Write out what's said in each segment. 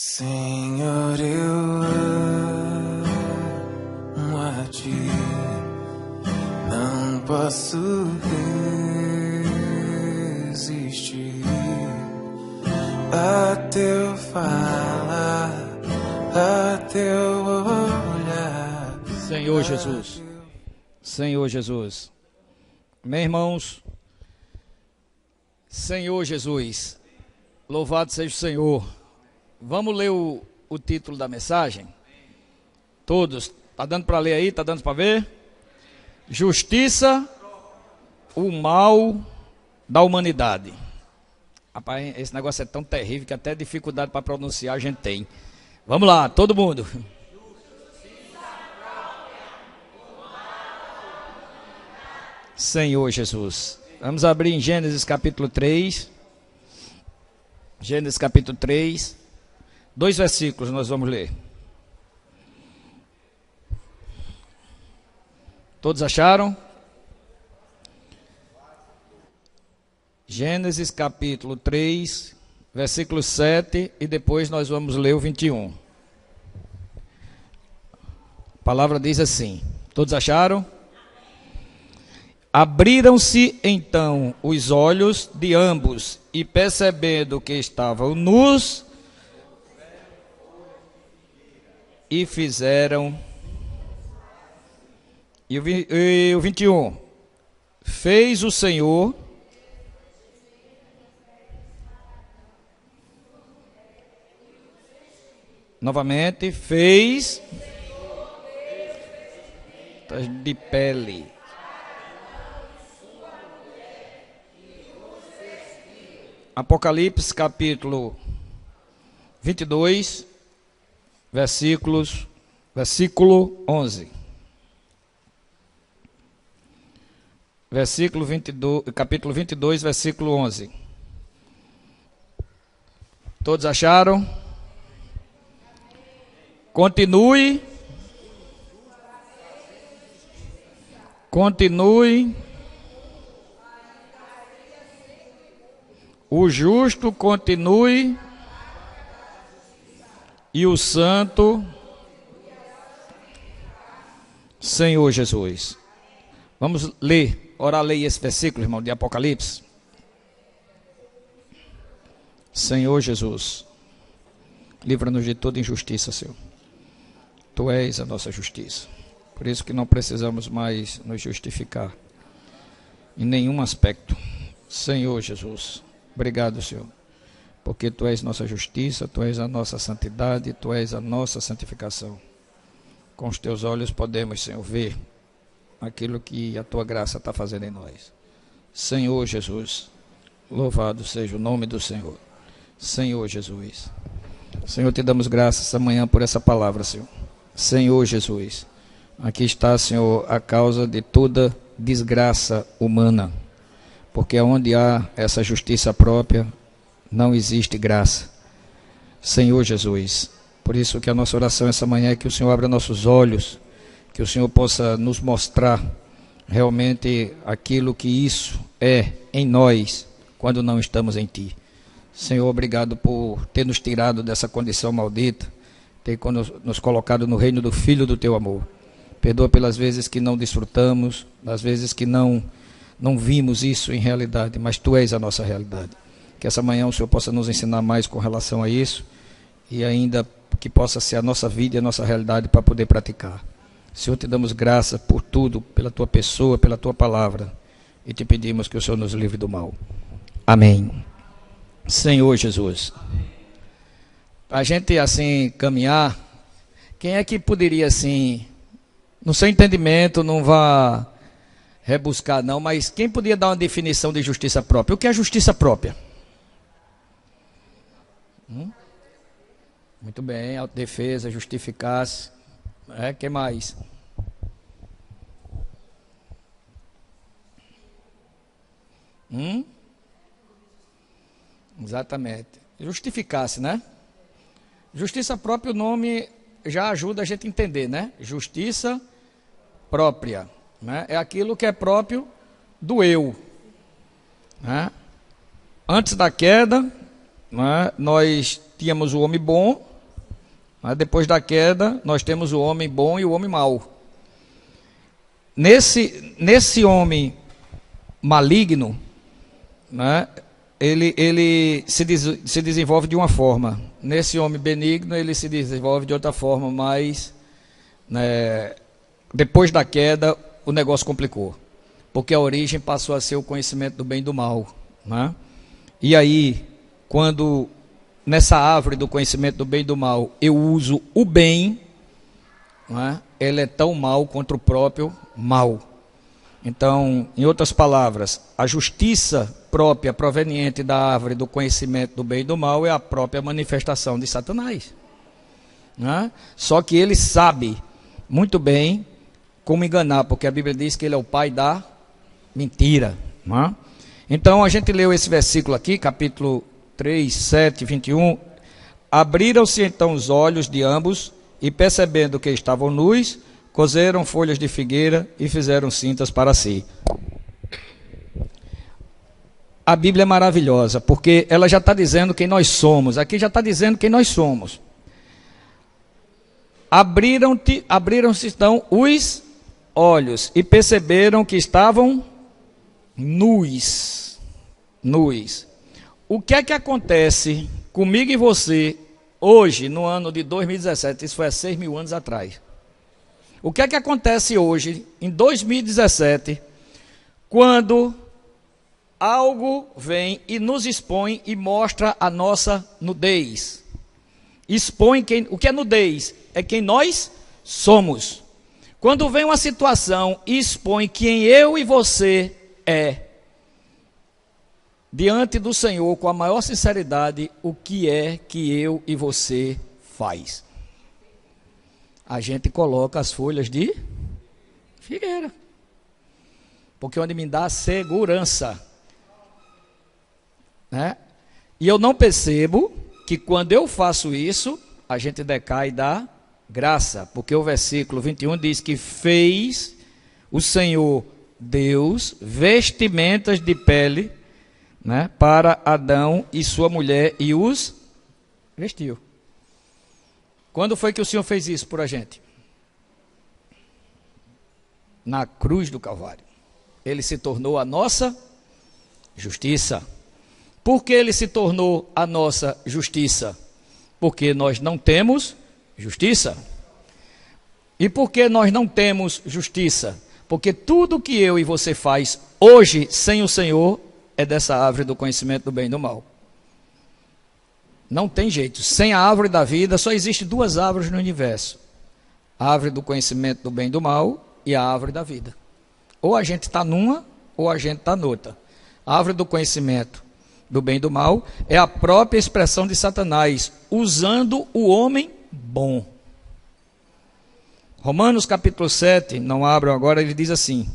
Senhor, eu amo a ti, não posso resistir a teu falar, a teu olhar. Senhor Jesus, Senhor Jesus, meus irmãos, Senhor Jesus, louvado seja o Senhor. Vamos ler o título da mensagem? Todos, tá dando para ler aí? Tá dando para ver? Justiça, o mal da humanidade. Rapaz, esse negócio é tão terrível que até dificuldade para pronunciar a gente tem. Vamos lá, todo mundo. Senhor Jesus. Vamos abrir em Gênesis capítulo 3. Gênesis capítulo 3. 2 versículos nós vamos ler. Todos acharam? Gênesis capítulo 3, versículo 7, e depois nós vamos ler o 21. A palavra diz assim, todos acharam? Abriram-se então os olhos de ambos, e percebendo que estavam nus, e fizeram. E o 21. Fez o Senhor novamente, fez de pele. Apocalipse capítulo 22, versículo 11. Versículo 22, capítulo 22, versículo 11. Todos acharam? Continue. O justo continue. E o santo, Senhor Jesus. Vamos ler, orar, ler esse versículo, irmão, de Apocalipse. Senhor Jesus, livra-nos de toda injustiça, Senhor. Tu és a nossa justiça. Por isso que não precisamos mais nos justificar em nenhum aspecto. Senhor Jesus, obrigado, Senhor. Porque Tu és nossa justiça, Tu és a nossa santidade, Tu és a nossa santificação. Com os Teus olhos podemos, Senhor, ver aquilo que a Tua graça está fazendo em nós. Senhor Jesus, louvado seja o nome do Senhor. Senhor Jesus. Senhor, Te damos graças essa manhã por essa palavra, Senhor. Senhor Jesus, aqui está, Senhor, a causa de toda desgraça humana. Porque onde há essa justiça própria, não existe graça. Senhor Jesus, por isso que a nossa oração essa manhã é que o Senhor abra nossos olhos, que o Senhor possa nos mostrar realmente aquilo que isso é em nós, quando não estamos em Ti. Senhor, obrigado por ter nos tirado dessa condição maldita, ter nos colocado no reino do Filho do Teu amor. Perdoa pelas vezes que não desfrutamos, das vezes que não vimos isso em realidade, mas Tu és a nossa realidade. Que essa manhã o Senhor possa nos ensinar mais com relação a isso e ainda que possa ser a nossa vida e a nossa realidade para poder praticar. Senhor, Te damos graça por tudo, pela Tua pessoa, pela Tua palavra e Te pedimos que o Senhor nos livre do mal. Amém. Senhor Jesus. Para a gente assim caminhar, quem é que poderia assim, no seu entendimento, não vá rebuscar não, mas quem podia dar uma definição de justiça própria? O que é justiça própria? Muito bem, autodefesa, justificar-se. Que mais? Exatamente. Justificar-se, né? Justiça própria, o nome já ajuda a gente a entender, né? Justiça própria, né? É aquilo que é próprio do eu, né? Antes da queda, né, nós tínhamos o homem bom Mas depois da queda, nós temos o homem bom e o homem mau. Nesse homem maligno, né, ele se desenvolve de uma forma. Nesse homem benigno, ele se desenvolve de outra forma, mas né, depois da queda, o negócio complicou. Porque a origem passou a ser o conhecimento do bem e do mal. Né? E aí, quando nessa árvore do conhecimento do bem e do mal, eu uso o bem, né, ele é tão mal contra o próprio mal. Então, em outras palavras, a justiça própria proveniente da árvore do conhecimento do bem e do mal é a própria manifestação de Satanás. Né? Só que ele sabe muito bem como enganar, porque a Bíblia diz que ele é o pai da mentira. Né? Então, a gente leu esse versículo aqui, capítulo 3, 7, 21. Abriram-se então os olhos de ambos e, percebendo que estavam nus, cozeram folhas de figueira e fizeram cintas para si. A Bíblia é maravilhosa, porque ela já está dizendo quem nós somos. Aqui já está dizendo quem nós somos. Abriram-se então os olhos e perceberam que estavam nus. O que é que acontece comigo e você hoje, no ano de 2017? Isso foi há 6.000 anos atrás. O que é que acontece hoje, em 2017, quando algo vem e nos expõe e mostra a nossa nudez? Expõe o que é nudez? É quem nós somos. Quando vem uma situação e expõe quem eu e você é, diante do Senhor, com a maior sinceridade, o que é que eu e você faz? A gente coloca as folhas de figueira, porque onde me dá segurança, né? E eu não percebo que quando eu faço isso, a gente decai da graça, porque o versículo 21 diz que fez o Senhor Deus vestimentas de pele, né, para Adão e sua mulher e os vestiu. Quando foi que o Senhor fez isso por a gente? Na cruz do Calvário. Ele se tornou a nossa justiça. Por que ele se tornou a nossa justiça? Porque nós não temos justiça. E por que nós não temos justiça? Porque tudo que eu e você faz hoje sem o Senhor é dessa árvore do conhecimento do bem e do mal. Não tem jeito. Sem a árvore da vida, só existe duas árvores no universo. A árvore do conhecimento do bem e do mal e a árvore da vida. Ou a gente está numa, ou a gente está noutra. A árvore do conhecimento do bem e do mal é a própria expressão de Satanás, usando o homem bom. Romanos capítulo 7, não abram agora, ele diz assim,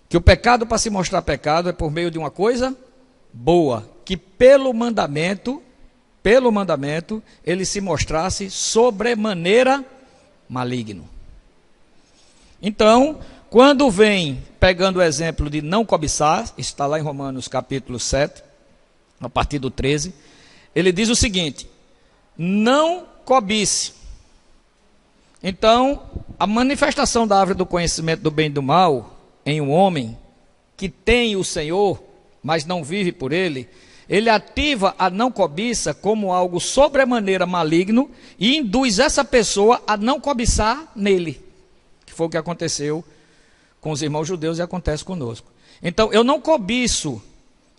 que o pecado, para se mostrar pecado, é por meio de uma coisa boa, que pelo mandamento, ele se mostrasse sobremaneira maligno. Então, quando vem, pegando o exemplo de não cobiçar, está lá em Romanos capítulo 7, a partir do 13, ele diz o seguinte, não cobice. Então, a manifestação da árvore do conhecimento do bem e do mal em um homem que tem o Senhor, mas não vive por ele, ele ativa a não cobiça como algo sobremaneira maligno e induz essa pessoa a não cobiçar nele, que foi o que aconteceu com os irmãos judeus e acontece conosco. Então, eu não cobiço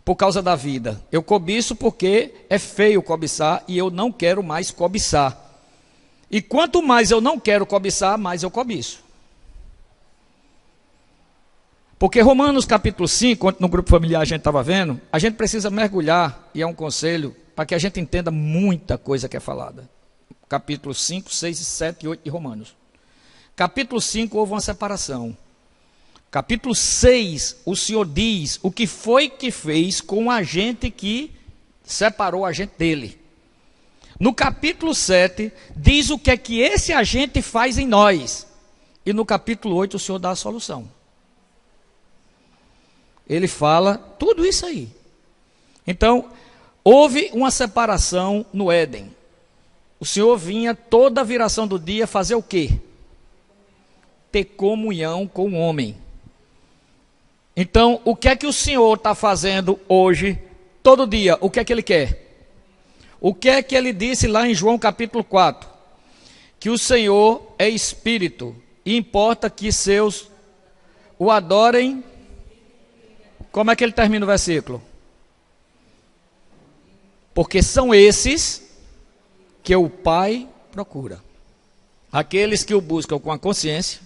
por causa da vida, eu cobiço porque é feio cobiçar e eu não quero mais cobiçar. E quanto mais eu não quero cobiçar, mais eu cobiço. Porque Romanos capítulo 5, onde no grupo familiar a gente estava vendo, a gente precisa mergulhar, e é um conselho, para que a gente entenda muita coisa que é falada. Capítulo 5, 6, 7 e 8 de Romanos. Capítulo 5 houve uma separação. Capítulo 6, o Senhor diz o que foi que fez com a gente que separou a gente dele. No capítulo 7, diz o que é que esse agente faz em nós. E no capítulo 8, o Senhor dá a solução. Ele fala tudo isso aí. Então, houve uma separação no Éden. O Senhor vinha toda a viração do dia fazer o quê? Ter comunhão com o homem. Então, o que é que o Senhor está fazendo hoje, todo dia? O que é que Ele quer? O que é que Ele disse lá em João capítulo 4? Que o Senhor é Espírito, e importa que seus o adorem. Como é que ele termina o versículo? Porque são esses que o Pai procura. Aqueles que o buscam com a consciência,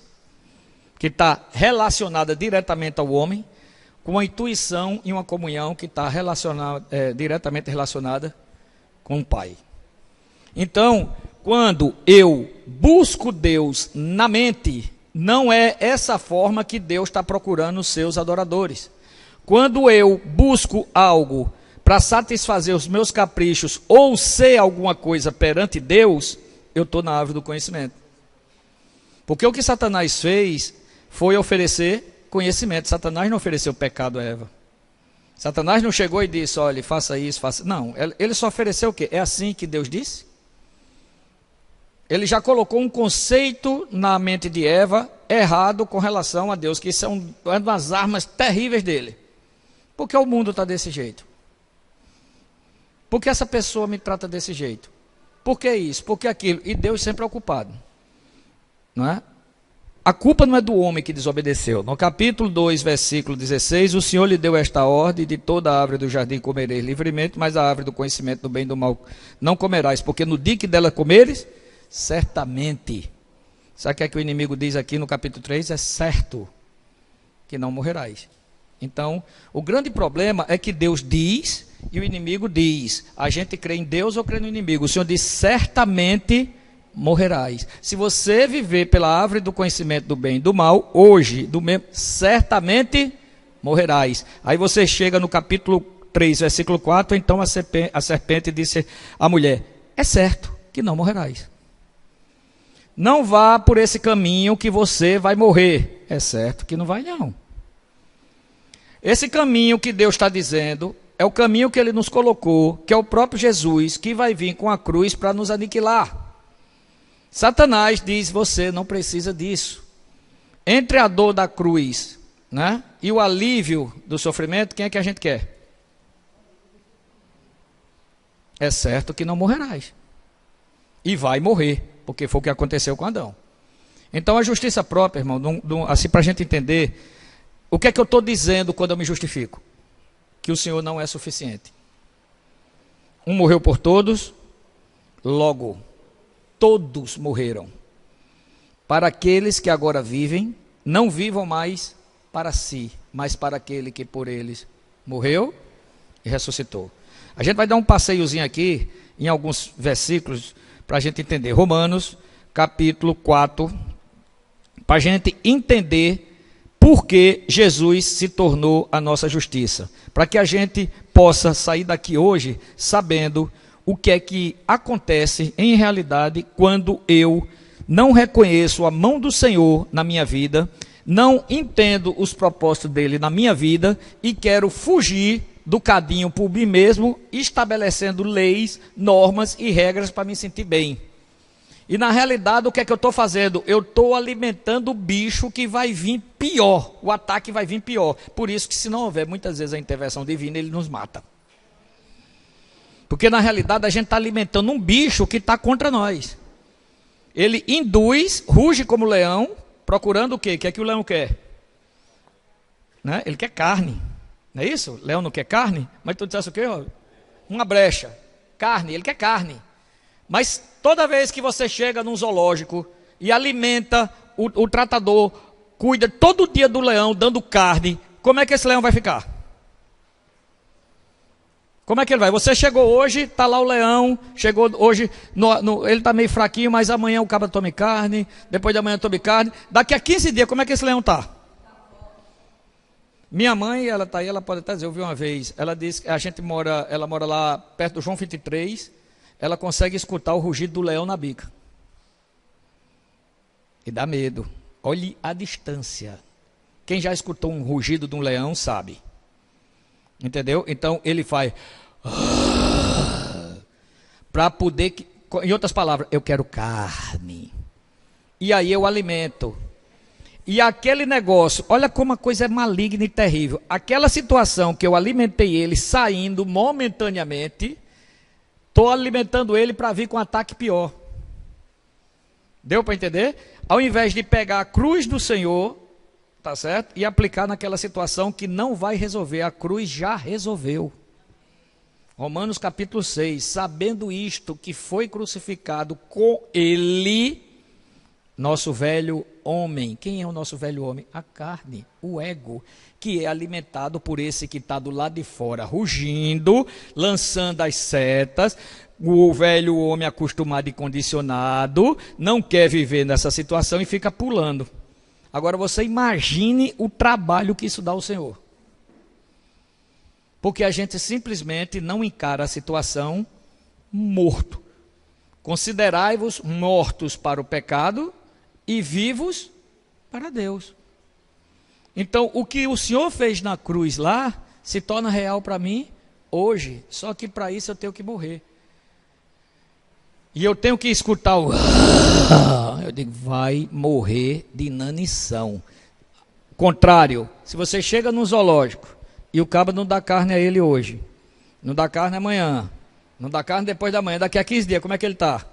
que está relacionada diretamente ao homem, com a intuição e uma comunhão que está diretamente relacionada com o Pai. Então, quando eu busco Deus na mente, não é essa forma que Deus está procurando os seus adoradores. Quando eu busco algo para satisfazer os meus caprichos ou ser alguma coisa perante Deus, eu estou na árvore do conhecimento. Porque o que Satanás fez foi oferecer conhecimento. Satanás não ofereceu pecado a Eva. Satanás não chegou e disse, olha, faça isso, faça... Não, ele só ofereceu o quê? É assim que Deus disse? Ele já colocou um conceito na mente de Eva errado com relação a Deus, que isso é uma das armas terríveis dele. Por que o mundo está desse jeito? Por que essa pessoa me trata desse jeito? Por que isso? Por que aquilo? E Deus sempre é ocupado. Não é? A culpa não é do homem que desobedeceu. No capítulo 2, versículo 16, o Senhor lhe deu esta ordem: de toda a árvore do jardim comereis livremente, mas a árvore do conhecimento do bem e do mal não comerás, porque no dia que dela comeres, certamente. Sabe o que é que o inimigo diz aqui no capítulo 3? É certo que não morrerás. Então, o grande problema é que Deus diz e o inimigo diz. A gente crê em Deus ou crê no inimigo? O Senhor diz, certamente morrerás. Se você viver pela árvore do conhecimento do bem e do mal, hoje, certamente morrerás. Aí você chega no capítulo 3, versículo 4, então a serpente disse à mulher, é certo que não morrerás. Não vá por esse caminho que você vai morrer. É certo que não vai não. Esse caminho que Deus está dizendo é o caminho que Ele nos colocou, que é o próprio Jesus, que vai vir com a cruz para nos aniquilar. Satanás diz, você não precisa disso. Entre a dor da cruz, né, e o alívio do sofrimento, quem é que a gente quer? É certo que não morrerás. E vai morrer, porque foi o que aconteceu com Adão. Então a justiça própria, irmão, assim para a gente entender, o que é que eu estou dizendo quando eu me justifico? Que o Senhor não é suficiente. Um morreu por todos, logo todos morreram. Para aqueles que agora vivem, não vivam mais para si, mas para aquele que por eles morreu e ressuscitou. A gente vai dar um passeiozinho aqui, em alguns versículos, para a gente entender. Romanos, capítulo 4, para a gente entender por que Jesus se tornou a nossa justiça. Para que a gente possa sair daqui hoje sabendo o que é que acontece em realidade quando eu não reconheço a mão do Senhor na minha vida, não entendo os propósitos dele na minha vida e quero fugir do cadinho por mim mesmo, estabelecendo leis, normas e regras para me sentir bem. E na realidade o que é que eu estou fazendo? Eu estou alimentando o bicho que vai vir pior, o ataque vai vir pior. Por isso que se não houver muitas vezes a intervenção divina, ele nos mata. Porque na realidade a gente está alimentando um bicho que está contra nós. Ele induz, ruge como leão, procurando o quê? O que é que o leão quer? Né? Ele quer carne, não é isso? O leão não quer carne? Mas tu disseste o quê? Uma brecha, carne, ele quer carne. Mas toda vez que você chega num zoológico e alimenta, o tratador cuida todo dia do leão, dando carne, como é que esse leão vai ficar? Como é que ele vai? Você chegou hoje, está lá o leão, chegou hoje, ele está meio fraquinho, mas amanhã o cabra tome carne, depois de amanhã tome carne. Daqui a 15 dias, como é que esse leão está? Minha mãe, ela está aí, ela pode até dizer, eu vi uma vez, ela disse que ela mora lá perto do João 23, ela consegue escutar o rugido do leão na bica. E dá medo. Olhe a distância. Quem já escutou um rugido de um leão sabe. Entendeu? Então ele faz para poder em outras palavras, eu quero carne. E aí eu alimento. E aquele negócio, olha como a coisa é maligna e terrível. Aquela situação que eu alimentei ele saindo momentaneamente, estou alimentando ele para vir com um ataque pior. Deu para entender? Ao invés de pegar a cruz do Senhor, tá certo? E aplicar naquela situação que não vai resolver, a cruz já resolveu. Romanos capítulo 6, sabendo isto, que foi crucificado com ele, nosso velho homem. Quem é o nosso velho homem? A carne, o ego, que é alimentado por esse que está do lado de fora, rugindo, lançando as setas. O velho homem acostumado e condicionado, não quer viver nessa situação e fica pulando. Agora você imagine o trabalho que isso dá ao Senhor. Porque a gente simplesmente não encara a situação morto. Considerai-vos mortos para o pecado e vivos para Deus. Então, o que o Senhor fez na cruz lá, se torna real para mim hoje. Só que para isso eu tenho que morrer. E eu tenho que escutar o... Eu digo, vai morrer de inanição. Contrário, se você chega num zoológico e o cabo não dá carne a ele hoje, não dá carne amanhã, não dá carne depois da manhã, daqui a 15 dias, como é que ele está?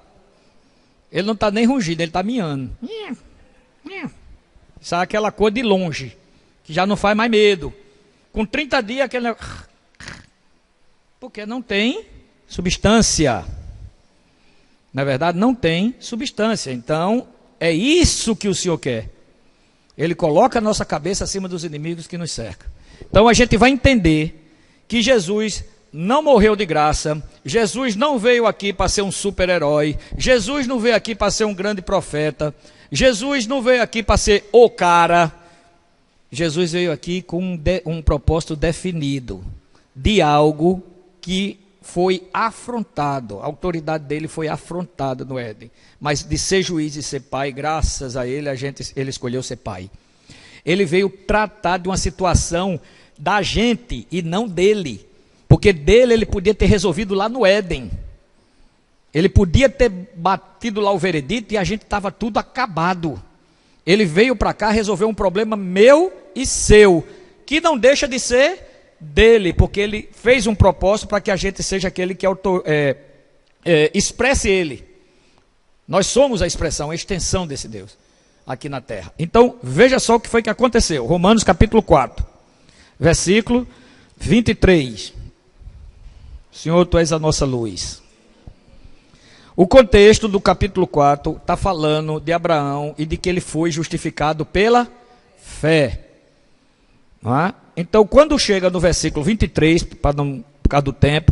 Ele não está nem rugindo, ele está miando. Sai aquela cor de longe, que já não faz mais medo. Com 30 dias, aquele... Porque não tem substância. Na verdade, não tem substância. Então, é isso que o Senhor quer. Ele coloca a nossa cabeça acima dos inimigos que nos cercam. Então, a gente vai entender que Jesus não morreu de graça. Jesus não veio aqui para ser um super-herói. Jesus não veio aqui para ser um grande profeta. Jesus não veio aqui para ser o cara. Jesus veio aqui com um propósito definido de algo que foi afrontado, a autoridade dele foi afrontada no Éden, mas de ser juiz e ser pai, graças a ele, ele escolheu ser pai. Ele veio tratar de uma situação da gente e não dele, porque dele ele podia ter resolvido lá no Éden, ele podia ter batido lá o veredito e a gente estava tudo acabado. Ele veio para cá resolver um problema meu e seu, que não deixa de ser dele, porque ele fez um propósito para que a gente seja aquele que expresse ele. Nós somos a expressão, a extensão desse Deus aqui na terra. Então, veja só o que foi que aconteceu. Romanos capítulo 4, versículo 23. Senhor, Tu és a nossa luz. O contexto do capítulo 4 está falando de Abraão e de que ele foi justificado pela fé. Não é? Então, quando chega no versículo 23, por causa do tempo,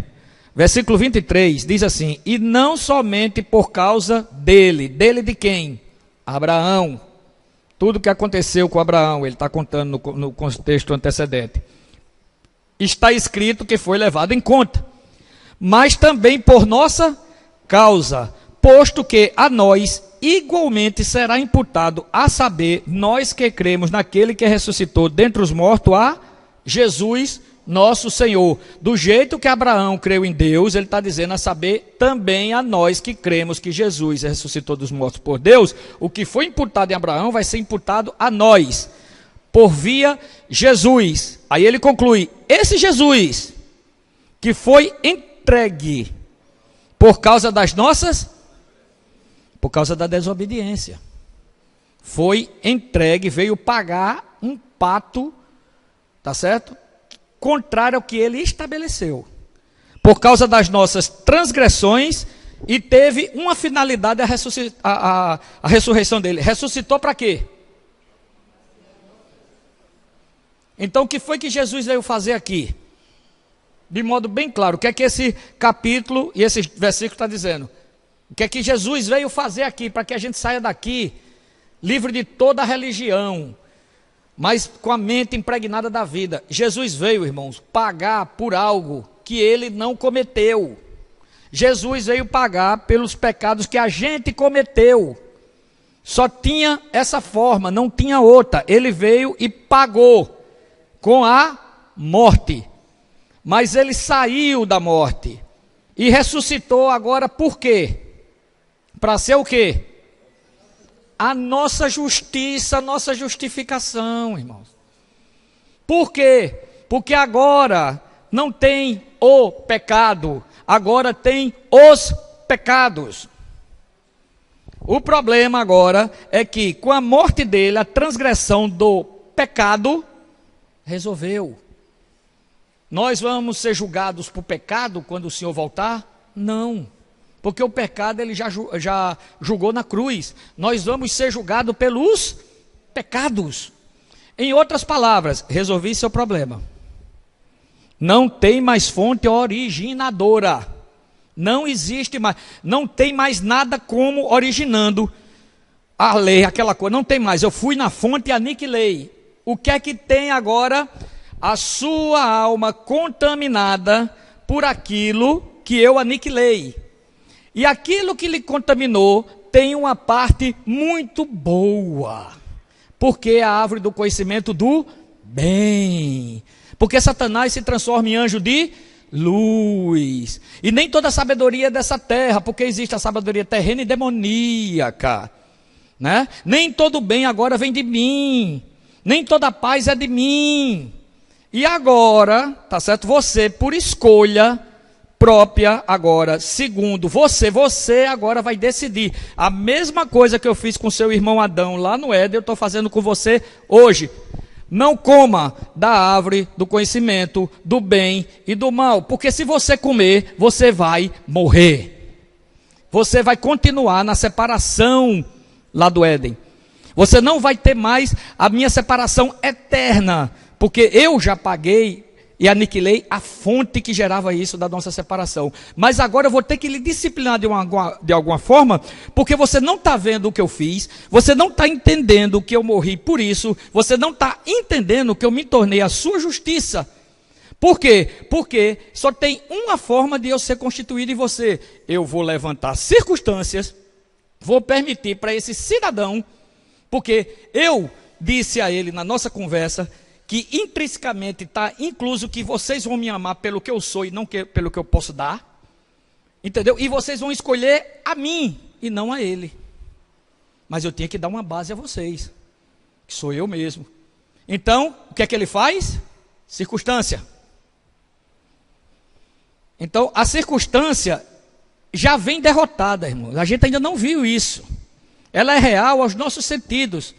versículo 23 diz assim: e não somente por causa dele. Dele de quem? Abraão. Tudo que aconteceu com Abraão, ele está contando no contexto antecedente. Está escrito que foi levado em conta. Mas também por nossa causa, posto que a nós igualmente será imputado, a saber, nós que cremos naquele que ressuscitou dentre os mortos, a Jesus nosso Senhor. Do jeito que Abraão creu em Deus, ele está dizendo, a saber, também a nós que cremos que Jesus ressuscitou dos mortos por Deus, o que foi imputado em Abraão vai ser imputado a nós, por via Jesus. Aí ele conclui, esse Jesus que foi entregue por causa das nossas, por causa da desobediência, foi entregue, veio pagar um pato, tá certo? Contrário ao que ele estabeleceu, por causa das nossas transgressões, e teve uma finalidade a ressurreição dele. Ressuscitou para quê? Então o que foi que Jesus veio fazer aqui? De modo bem claro, o que é que esse capítulo e esse versículo está dizendo? O que é que Jesus veio fazer aqui, para que a gente saia daqui livre de toda a religião, mas com a mente impregnada da vida. Jesus veio, irmãos, pagar por algo que ele não cometeu. Jesus veio pagar pelos pecados que a gente cometeu. Só tinha essa forma, não tinha outra. Ele veio e pagou com a morte. Mas ele saiu da morte e ressuscitou agora por quê? para ser o quê? A nossa justiça, a nossa justificação, irmãos. Por quê? Porque agora não tem o pecado, agora tem os pecados. O problema agora é que com a morte dele, a transgressão do pecado resolveu. Nós vamos ser julgados por pecado quando o Senhor voltar? Não, porque o pecado ele já julgou na cruz. Nós vamos ser julgados pelos pecados. Em outras palavras, resolvi seu problema. Não tem mais fonte originadora. Não existe mais, não tem mais nada como originando a lei, aquela coisa. Não tem mais, eu fui na fonte e aniquilei. O que é que tem agora? A sua alma contaminada por aquilo que eu aniquilei. E aquilo que lhe contaminou tem uma parte muito boa, porque é a árvore do conhecimento do bem. Porque Satanás se transforma em anjo de luz. E nem toda a sabedoria é dessa terra, porque existe a sabedoria terrena e demoníaca, né? Nem todo bem agora vem de mim, nem toda paz é de mim. E agora, tá certo? Você, por escolha própria agora, segundo você agora vai decidir. A mesma coisa que eu fiz com seu irmão Adão lá no Éden, eu estou fazendo com você hoje. Não coma da árvore do conhecimento do bem e do mal, porque se você comer, você vai morrer. Você vai continuar na separação lá do Éden. Você não vai ter mais a minha separação eterna, porque eu já paguei e aniquilei a fonte que gerava isso da nossa separação. Mas agora eu vou ter que lhe disciplinar de alguma forma, porque você não está vendo o que eu fiz, você não está entendendo que eu morri por isso, você não está entendendo que eu me tornei a sua justiça. Por quê? Porque só tem uma forma de eu ser constituído em você. Eu vou levantar circunstâncias, vou permitir para esse cidadão, porque eu disse a ele na nossa conversa, que intrinsecamente está incluso que vocês vão me amar pelo que eu sou e não pelo que eu posso dar, entendeu? E vocês vão escolher a mim e não a ele. Mas eu tenho que dar uma base a vocês, que sou eu mesmo. Então, o que é que ele faz? Circunstância. Então, a circunstância já vem derrotada, irmãos. A gente ainda não viu isso. Ela é real aos nossos sentidos.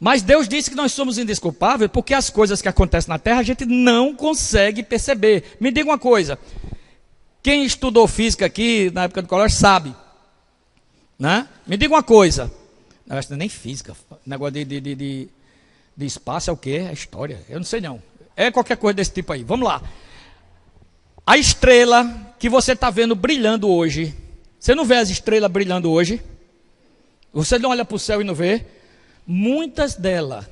Mas Deus disse que nós somos indesculpáveis porque as coisas que acontecem na terra a gente não consegue perceber. Me diga uma coisa, quem estudou física aqui na época do colégio sabe, né? Me diga uma coisa, não é nem física, negócio de espaço é o quê? É história, eu não sei não, é qualquer coisa desse tipo aí. Vamos lá, a estrela que você está vendo brilhando hoje, você não vê as estrelas brilhando hoje? Você não olha para o céu e não vê? Muitas delas,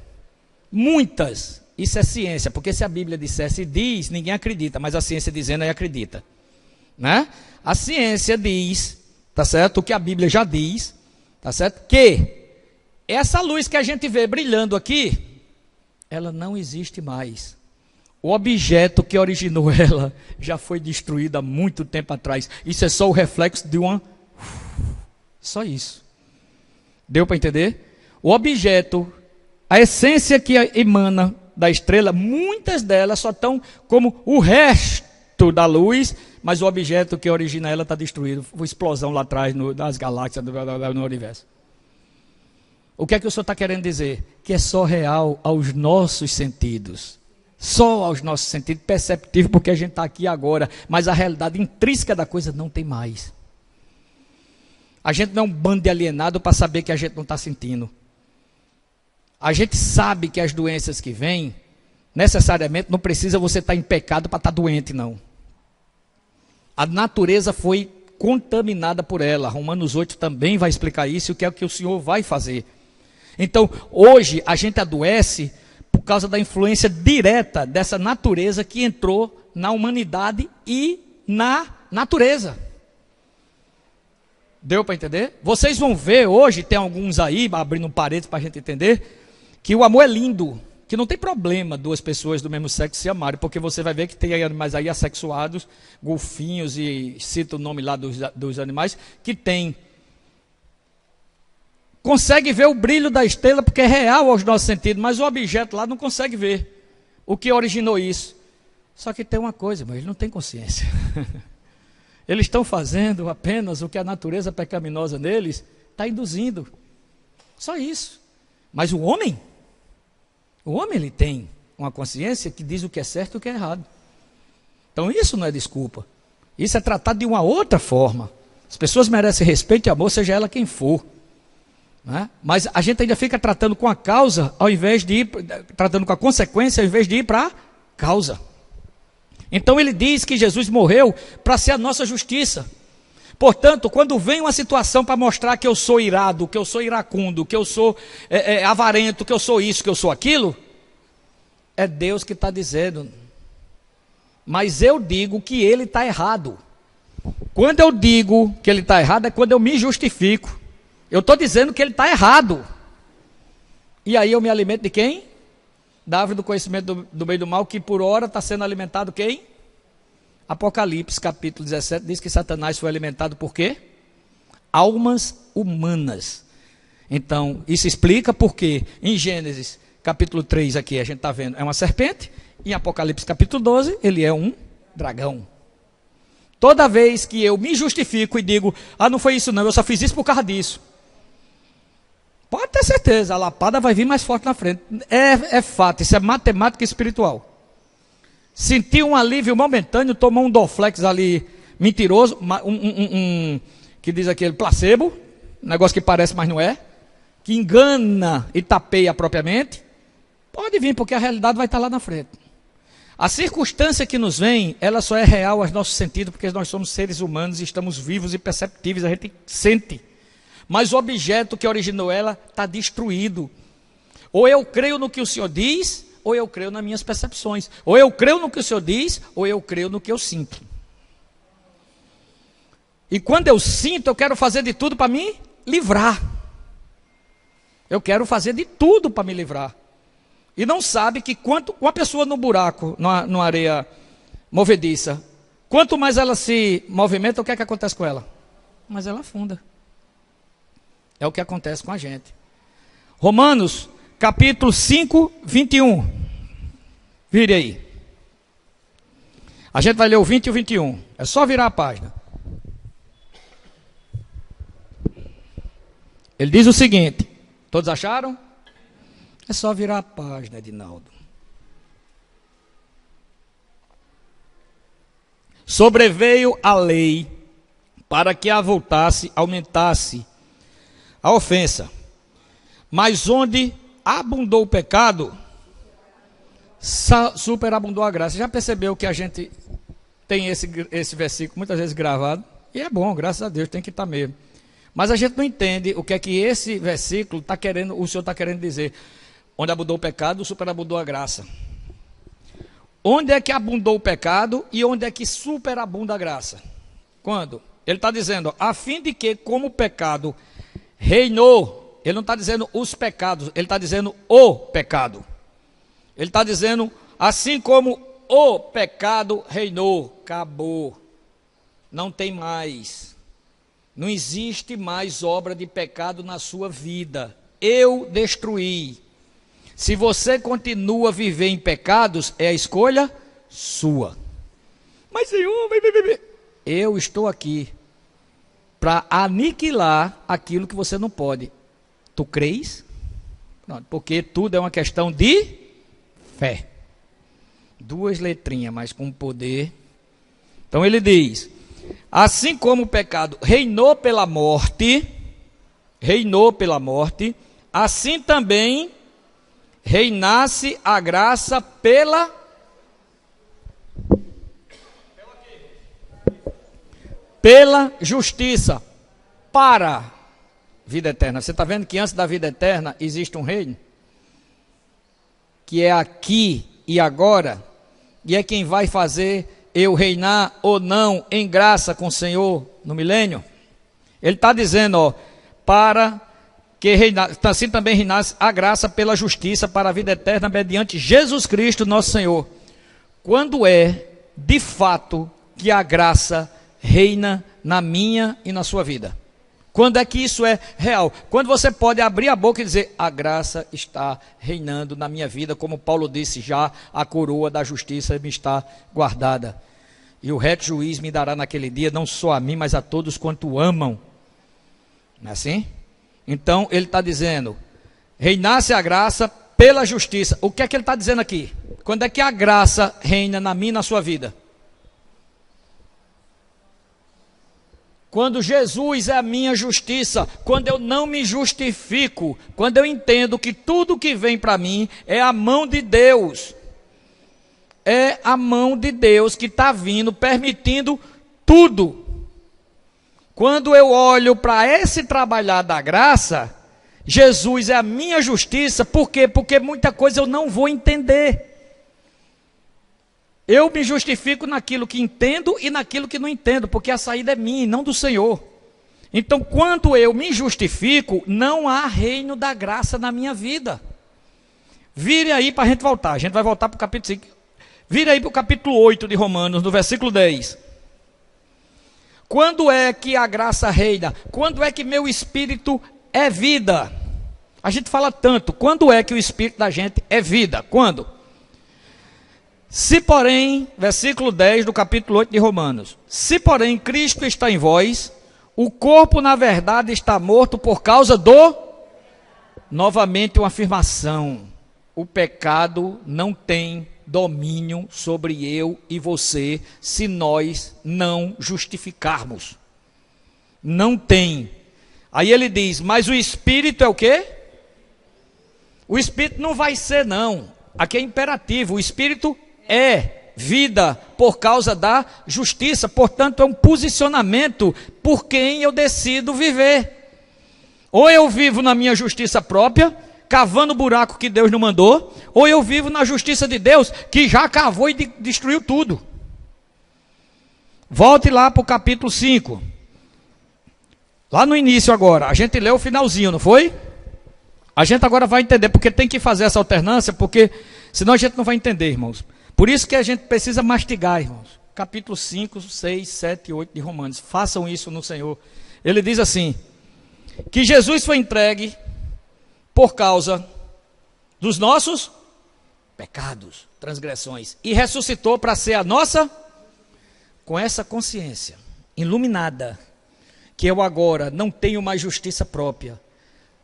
muitas, isso é ciência, porque se a Bíblia dissesse diz, ninguém acredita, mas a ciência dizendo aí acredita, né? A ciência diz, tá certo? O que a Bíblia já diz, tá certo? Que essa luz que a gente vê brilhando aqui, ela não existe mais. O objeto que originou ela já foi destruído há muito tempo atrás. Isso é só o reflexo de uma... Só isso. Deu para entender? O objeto, a essência que emana da estrela, muitas delas só estão como o resto da luz, mas o objeto que origina ela está destruído. Foi explosão lá atrás das galáxias, no universo. O que é que o senhor está querendo dizer? Que é só real aos nossos sentidos. Só aos nossos sentidos, perceptível, porque a gente está aqui agora, mas a realidade intrínseca da coisa não tem mais. A gente não é um bando de alienado para saber que a gente não está sentindo. A gente sabe que as doenças que vêm, necessariamente não precisa você estar em pecado para estar doente, não. A natureza foi contaminada por ela. Romanos 8 também vai explicar isso, o que é o que o Senhor vai fazer. Então, hoje a gente adoece por causa da influência direta dessa natureza que entrou na humanidade e na natureza. Deu para entender? Vocês vão ver hoje, tem alguns aí, abrindo paredes para a gente entender, que o amor é lindo, que não tem problema duas pessoas do mesmo sexo se amarem, porque você vai ver que tem animais aí assexuados, golfinhos, e cita o nome lá dos animais, que tem consegue ver o brilho da estrela porque é real aos nossos sentidos, mas o objeto lá não consegue ver o que originou isso. Só que tem uma coisa, mas eles não têm consciência. Eles estão fazendo apenas o que a natureza pecaminosa neles está induzindo. Só isso. Mas o homem ele tem uma consciência que diz o que é certo e o que é errado. Então isso não é desculpa. Isso é tratado de uma outra forma. As pessoas merecem respeito e amor, seja ela quem for. Né? Mas a gente ainda fica tratando com a causa, ao invés de ir, tratando com a consequência, ao invés de ir para a causa. Então ele diz que Jesus morreu para ser a nossa justiça. Portanto, quando vem uma situação para mostrar que eu sou irado, que eu sou iracundo, que eu sou avarento, que eu sou isso, que eu sou aquilo, é Deus que está dizendo. Mas eu digo que ele está errado. Quando eu digo que ele está errado, é quando eu me justifico. Eu estou dizendo que ele está errado. E aí eu me alimento de quem? Da árvore do conhecimento do bem e do mal, que por hora está sendo alimentado quem? Apocalipse capítulo 17 diz que Satanás foi alimentado por quê? Almas humanas. Então, isso explica porque em Gênesis capítulo 3 aqui a gente está vendo, é uma serpente. Em Apocalipse capítulo 12, ele é um dragão. Toda vez que eu me justifico e digo, não foi isso não, eu só fiz isso por causa disso. Pode ter certeza, a lapada vai vir mais forte na frente. É fato, isso é matemática espiritual. Sentiu um alívio momentâneo, tomou um Dorflex ali mentiroso, que diz aquele placebo, negócio que parece, mas não é, que engana e tapeia propriamente. Pode vir, porque a realidade vai estar lá na frente. A circunstância que nos vem, ela só é real aos nossos sentidos, porque nós somos seres humanos e estamos vivos e perceptíveis, a gente sente. Mas o objeto que originou ela está destruído. Ou eu creio no que o Senhor diz, ou eu creio nas minhas percepções. Ou eu creio no que o Senhor diz, ou eu creio no que eu sinto. E quando eu sinto, eu quero fazer de tudo para me livrar. Eu quero fazer de tudo para me livrar. E não sabe que quanto uma pessoa no buraco, numa areia movediça, quanto mais ela se movimenta, o que é que acontece com ela? Mas ela afunda. É o que acontece com a gente. Romanos, capítulo 5, 21. Vire aí. A gente vai ler o 20 e o 21. É só virar a página. Ele diz o seguinte. Todos acharam? É só virar a página, Edinaldo. Sobreveio a lei para que avultasse, aumentasse a ofensa. Mas onde abundou o pecado, superabundou a graça. Já percebeu que a gente tem esse versículo muitas vezes gravado? E é bom, graças a Deus, tem que estar mesmo. Mas a gente não entende o que é que esse versículo está querendo, o Senhor está querendo dizer. Onde abundou o pecado, superabundou a graça. Onde é que abundou o pecado e onde é que superabunda a graça? Quando? Ele está dizendo, a fim de que, como o pecado reinou, ele não está dizendo os pecados, ele está dizendo o pecado. Ele está dizendo, assim como o pecado reinou, acabou, não tem mais, não existe mais obra de pecado na sua vida, eu destruí. Se você continua a viver em pecados, é a escolha sua. Mas Senhor, eu estou aqui para aniquilar aquilo que você não pode. Tu crês? Pronto, porque tudo é uma questão de fé. Duas letrinhas, mas com poder. Então ele diz, assim como o pecado reinou pela morte, assim também reinasse a graça pela justiça para a vida eterna. Você está vendo que antes da vida eterna existe um reino? Que é aqui e agora, e é quem vai fazer eu reinar ou não em graça com o Senhor no milênio. Ele está dizendo, para que assim também reinasse a graça pela justiça para a vida eterna mediante Jesus Cristo nosso Senhor. Quando é, de fato, que a graça reina na minha e na sua vida? Quando é que isso é real? Quando você pode abrir a boca e dizer, a graça está reinando na minha vida, como Paulo disse, já a coroa da justiça me está guardada. E o reto juiz me dará naquele dia, não só a mim, mas a todos quanto amam. Não é assim? Então ele está dizendo, reinasse a graça pela justiça. O que é que ele está dizendo aqui? Quando é que a graça reina na minha e na sua vida? Quando Jesus é a minha justiça, quando eu não me justifico, quando eu entendo que tudo que vem para mim é a mão de Deus. É a mão de Deus que está vindo, permitindo tudo. Quando eu olho para esse trabalhar da graça, Jesus é a minha justiça, por quê? Porque muita coisa eu não vou entender. Eu me justifico naquilo que entendo e naquilo que não entendo, porque a saída é minha e não do Senhor. Então, quando eu me justifico, não há reino da graça na minha vida. Vire aí para a gente voltar. A gente vai voltar para o capítulo 5. Vire aí para o capítulo 8 de Romanos, no versículo 10. Quando é que a graça reina? Quando é que meu espírito é vida? A gente fala tanto. Quando é que o espírito da gente é vida? Quando? Se porém, versículo 10 do capítulo 8 de Romanos, se porém Cristo está em vós, o corpo na verdade está morto por causa do, novamente uma afirmação, o pecado não tem domínio sobre eu e você, se nós não justificarmos. Não tem. Aí ele diz, mas o Espírito é o quê? O Espírito não vai ser não, aqui é imperativo, o Espírito é vida por causa da justiça, portanto é um posicionamento por quem eu decido viver. Ou eu vivo na minha justiça própria, cavando o buraco que Deus não mandou, ou eu vivo na justiça de Deus, que já cavou e destruiu tudo. Volte lá para o capítulo 5. Lá no início agora, a gente leu o finalzinho, não foi? A gente agora vai entender, porque tem que fazer essa alternância, porque senão a gente não vai entender, irmãos. Por isso que a gente precisa mastigar, irmãos. Capítulo 5, 6, 7 e 8 de Romanos. Façam isso no Senhor. Ele diz assim, que Jesus foi entregue por causa dos nossos pecados, transgressões, e ressuscitou para ser a nossa, com essa consciência iluminada, que eu agora não tenho mais justiça própria,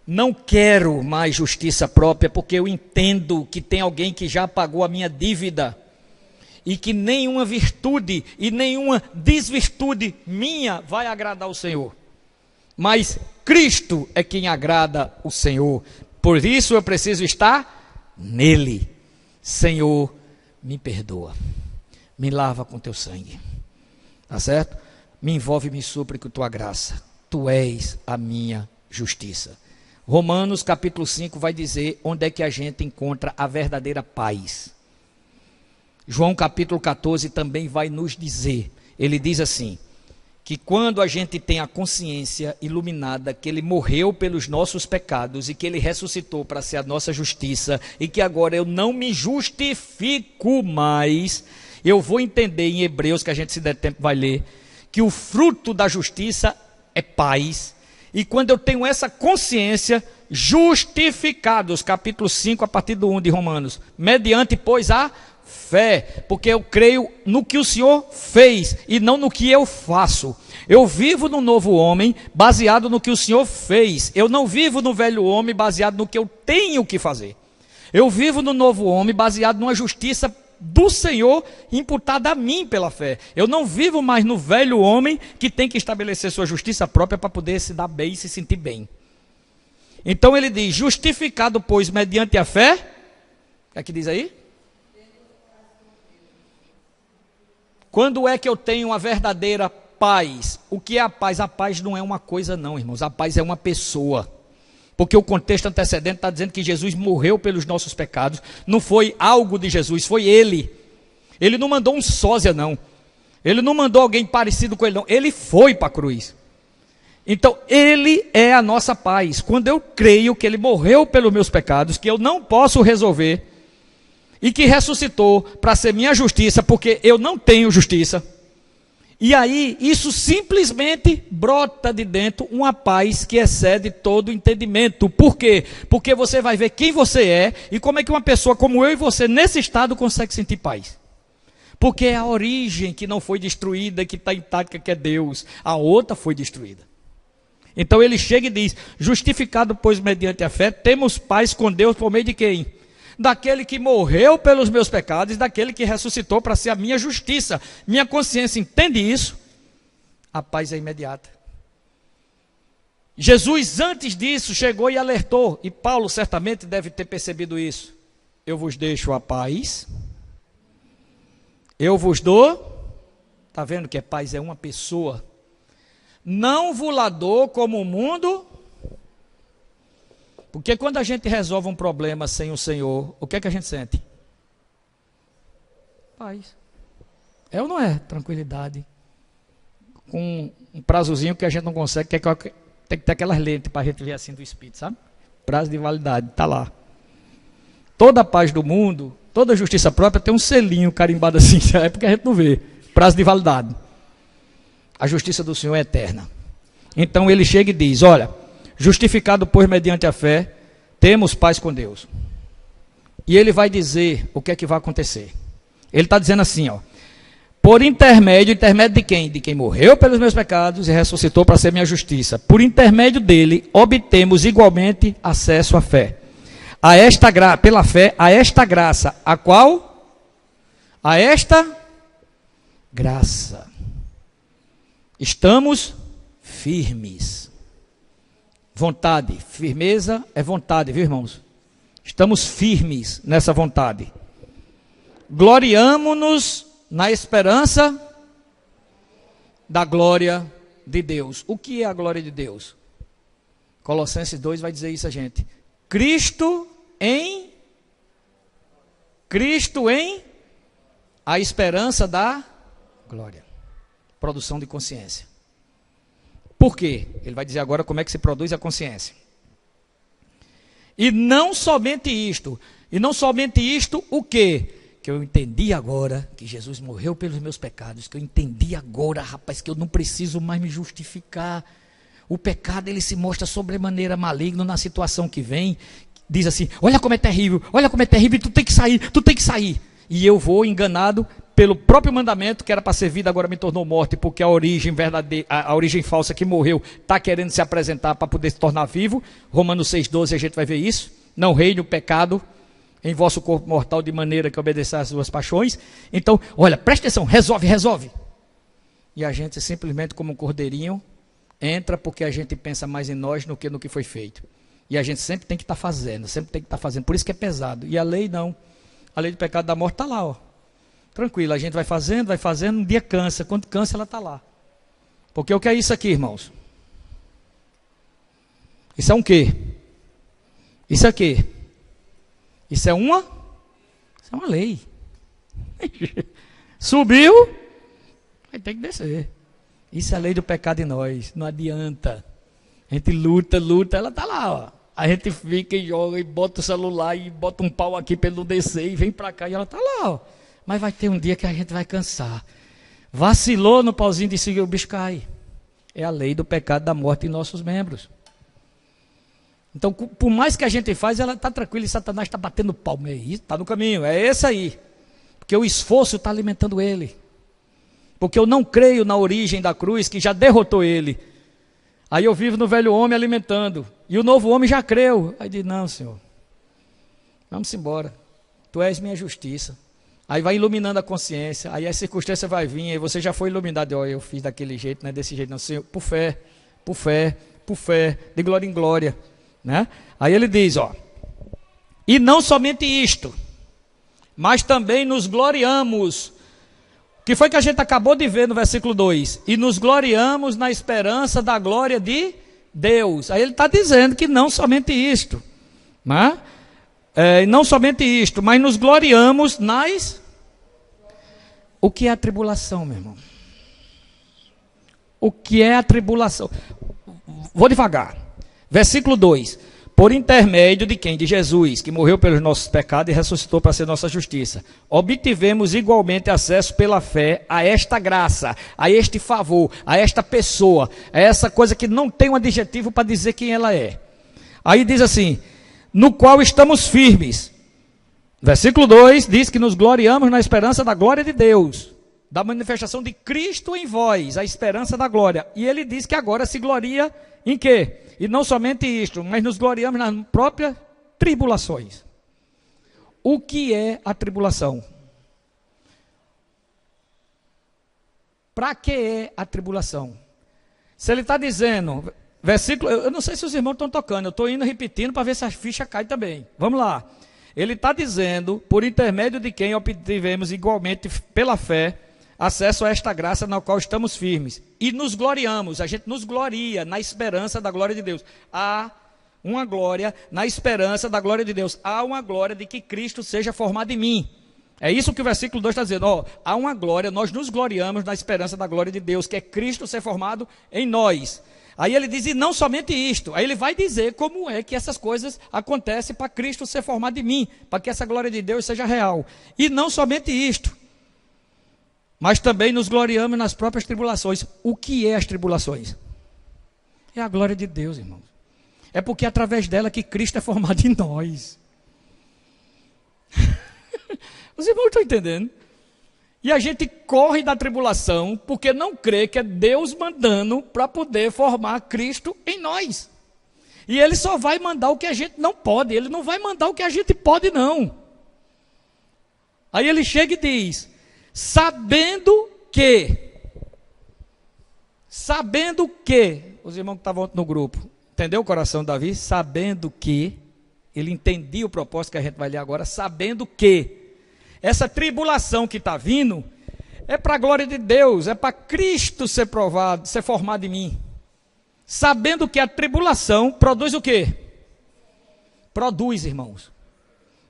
não quero mais justiça própria, porque eu entendo que tem alguém que já pagou a minha dívida, e que nenhuma virtude e nenhuma desvirtude minha vai agradar o Senhor, mas Cristo é quem agrada o Senhor, por isso eu preciso estar nele. Senhor, me perdoa, me lava com teu sangue, tá certo? Me envolve e me supre com tua graça, tu és a minha justiça. Romanos capítulo 5 vai dizer onde é que a gente encontra a verdadeira paz. João capítulo 14 também vai nos dizer, ele diz assim, que quando a gente tem a consciência iluminada que ele morreu pelos nossos pecados e que ele ressuscitou para ser a nossa justiça e que agora eu não me justifico mais, eu vou entender em Hebreus, que a gente se der tempo vai ler, que o fruto da justiça é paz. E quando eu tenho essa consciência, justificados, capítulo 5 a partir do 1 de Romanos, mediante pois a fé, porque eu creio no que o Senhor fez e não no que eu faço. Eu vivo no novo homem baseado no que o Senhor fez. Eu não vivo no velho homem baseado no que eu tenho que fazer. Eu vivo no novo homem baseado numa justiça do Senhor imputada a mim pela fé. Eu não vivo mais no velho homem que tem que estabelecer sua justiça própria para poder se dar bem e se sentir bem. Então ele diz, justificado pois mediante a fé, o que é que diz aí? Quando é que eu tenho a verdadeira paz? O que é a paz? A paz não é uma coisa não, irmãos. A paz é uma pessoa. Porque o contexto antecedente está dizendo que Jesus morreu pelos nossos pecados. Não foi algo de Jesus, foi Ele. Ele não mandou um sósia não. Ele não mandou alguém parecido com Ele não. Ele foi para a cruz. Então Ele é a nossa paz. Quando eu creio que Ele morreu pelos meus pecados, que eu não posso resolver, e que ressuscitou para ser minha justiça, porque eu não tenho justiça, E aí, isso simplesmente brota de dentro uma paz que excede todo o entendimento. Por quê? Porque você vai ver quem você é e como é que uma pessoa como eu e você, nesse estado, consegue sentir paz. Porque é a origem que não foi destruída, que está intacta, que é Deus. A outra foi destruída. Então ele chega e diz: justificado, pois, mediante a fé, temos paz com Deus por meio de quem? Daquele que morreu pelos meus pecados, daquele que ressuscitou para ser a minha justiça. Minha consciência entende isso, a paz é imediata. Jesus antes disso chegou e alertou, e Paulo certamente deve ter percebido isso: eu vos deixo a paz, eu vos dou. Está vendo que a paz é uma pessoa? Não vos la dou como o mundo. Porque quando a gente resolve um problema sem o Senhor, o que é que a gente sente? Paz. É ou não é? Tranquilidade. Com um prazozinho que a gente não consegue, tem que ter aquelas lentes para a gente ver assim do Espírito, sabe? Prazo de validade, está lá. Toda a paz do mundo, toda a justiça própria tem um selinho carimbado assim, é porque a gente não vê. Prazo de validade. A justiça do Senhor é eterna. Então ele chega e diz: olha, justificado, pois, mediante a fé, temos paz com Deus. E ele vai dizer o que é que vai acontecer. Ele está dizendo assim, ó: por intermédio de quem? De quem morreu pelos meus pecados e ressuscitou para ser minha justiça. Por intermédio dele, obtemos igualmente acesso à fé. Pela fé, a esta graça. A qual? A esta graça. Estamos firmes. Vontade, firmeza é vontade, viu, irmãos? Estamos firmes nessa vontade. Gloriamo-nos na esperança da glória de Deus. O que é a glória de Deus? Colossenses 2 vai dizer isso a gente. Cristo em a esperança da glória. Produção de consciência. Por quê? Ele vai dizer agora como é que se produz a consciência. E não somente isto, o quê? Que eu entendi agora que Jesus morreu pelos meus pecados, que eu entendi agora, rapaz, que eu não preciso mais me justificar. O pecado, ele se mostra sobremaneira maligno na situação que vem, diz assim: olha como é terrível, tu tem que sair. E eu vou enganado pelo próprio mandamento, que era para ser vida, agora me tornou morte, porque a origem verdadeira, a origem falsa que morreu, está querendo se apresentar para poder se tornar vivo. Romanos 6,12 a gente vai ver isso. Não reine o pecado em vosso corpo mortal, de maneira que obedeça às suas paixões. Então, olha, presta atenção, resolve. E a gente simplesmente, como um cordeirinho, entra porque a gente pensa mais em nós do que no que foi feito. E a gente sempre tem que estar fazendo, por isso que é pesado. E a lei não. A lei do pecado da morte está lá, ó. Tranquilo, a gente vai fazendo, um dia cansa. Quando cansa, ela está lá. Porque o que é isso aqui, irmãos? Isso é um quê? Isso é quê? Isso é uma lei. Subiu, vai ter que descer. Isso é a lei do pecado em nós. Não adianta. A gente luta, ela está lá, ó. A gente fica e joga e bota o celular e bota um pau aqui para ele não descer e vem para cá e ela está lá, ó. Mas vai ter um dia que a gente vai cansar. Vacilou no pauzinho de seguir, o bicho cai. É a lei do pecado da morte em nossos membros. Então, por mais que a gente faz, ela está tranquila e Satanás está batendo palma. É isso, está no caminho, é esse aí. Porque o esforço está alimentando ele. Porque eu não creio na origem da cruz que já derrotou ele. Aí eu vivo no velho homem alimentando. E o novo homem já creu. Aí diz: não, Senhor, vamos embora. Tu és minha justiça. Aí vai iluminando a consciência. Aí a circunstância vai vir. Aí você já foi iluminado. Olha, eu fiz daquele jeito, não é desse jeito não, Senhor. Por fé, de glória em glória. Né? Aí ele diz, ó: e não somente isto, mas também nos gloriamos. O que foi que a gente acabou de ver no versículo 2? E nos gloriamos na esperança da glória de Deus. Aí ele está dizendo que não somente isto, né? Não somente isto, mas nos gloriamos nas... O que é a tribulação, meu irmão? O que é a tribulação? Vou devagar. Versículo 2: por intermédio de quem? De Jesus, que morreu pelos nossos pecados e ressuscitou para ser nossa justiça. Obtivemos igualmente acesso pela fé a esta graça, a este favor, a esta pessoa, a essa coisa que não tem um adjetivo para dizer quem ela é. Aí diz assim, no qual estamos firmes. Versículo 2 diz que nos gloriamos na esperança da glória de Deus, da manifestação de Cristo em vós, a esperança da glória. E ele diz que agora se gloria em quê? E não somente isto, mas nos gloriamos nas próprias tribulações. O que é a tribulação? Para que é a tribulação? Se ele está dizendo, versículo, eu não sei se os irmãos estão tocando, eu estou indo repetindo para ver se a ficha cai também. Vamos lá. Ele está dizendo, por intermédio de quem obtivemos igualmente pela fé, acesso a esta graça na qual estamos firmes. E nos gloriamos, a gente nos gloria na esperança da glória de Deus. Há uma glória na esperança da glória de Deus. Há uma glória de que Cristo seja formado em mim. É isso que o versículo 2 está dizendo. Ó, há uma glória, nós nos gloriamos na esperança da glória de Deus, que é Cristo ser formado em nós. Aí ele diz, e não somente isto. Aí ele vai dizer como é que essas coisas acontecem para Cristo ser formado em mim, para que essa glória de Deus seja real. E não somente isto, mas também nos gloriamos nas próprias tribulações. O que é as tribulações? É a glória de Deus, irmãos. É porque é através dela que Cristo é formado em nós. Os irmãos estão entendendo? E a gente corre da tribulação porque não crê que é Deus mandando para poder formar Cristo em nós. E Ele só vai mandar o que a gente não pode. Ele não vai mandar o que a gente pode, não. Aí Ele chega e diz, sabendo que, os irmãos que estavam no grupo, entendeu o coração de Davi? Sabendo que, ele entendia o propósito que a gente vai ler agora, sabendo que, essa tribulação que está vindo, é para a glória de Deus, é para Cristo ser provado, ser formado em mim. Sabendo que a tribulação produz o quê? Produz, irmãos.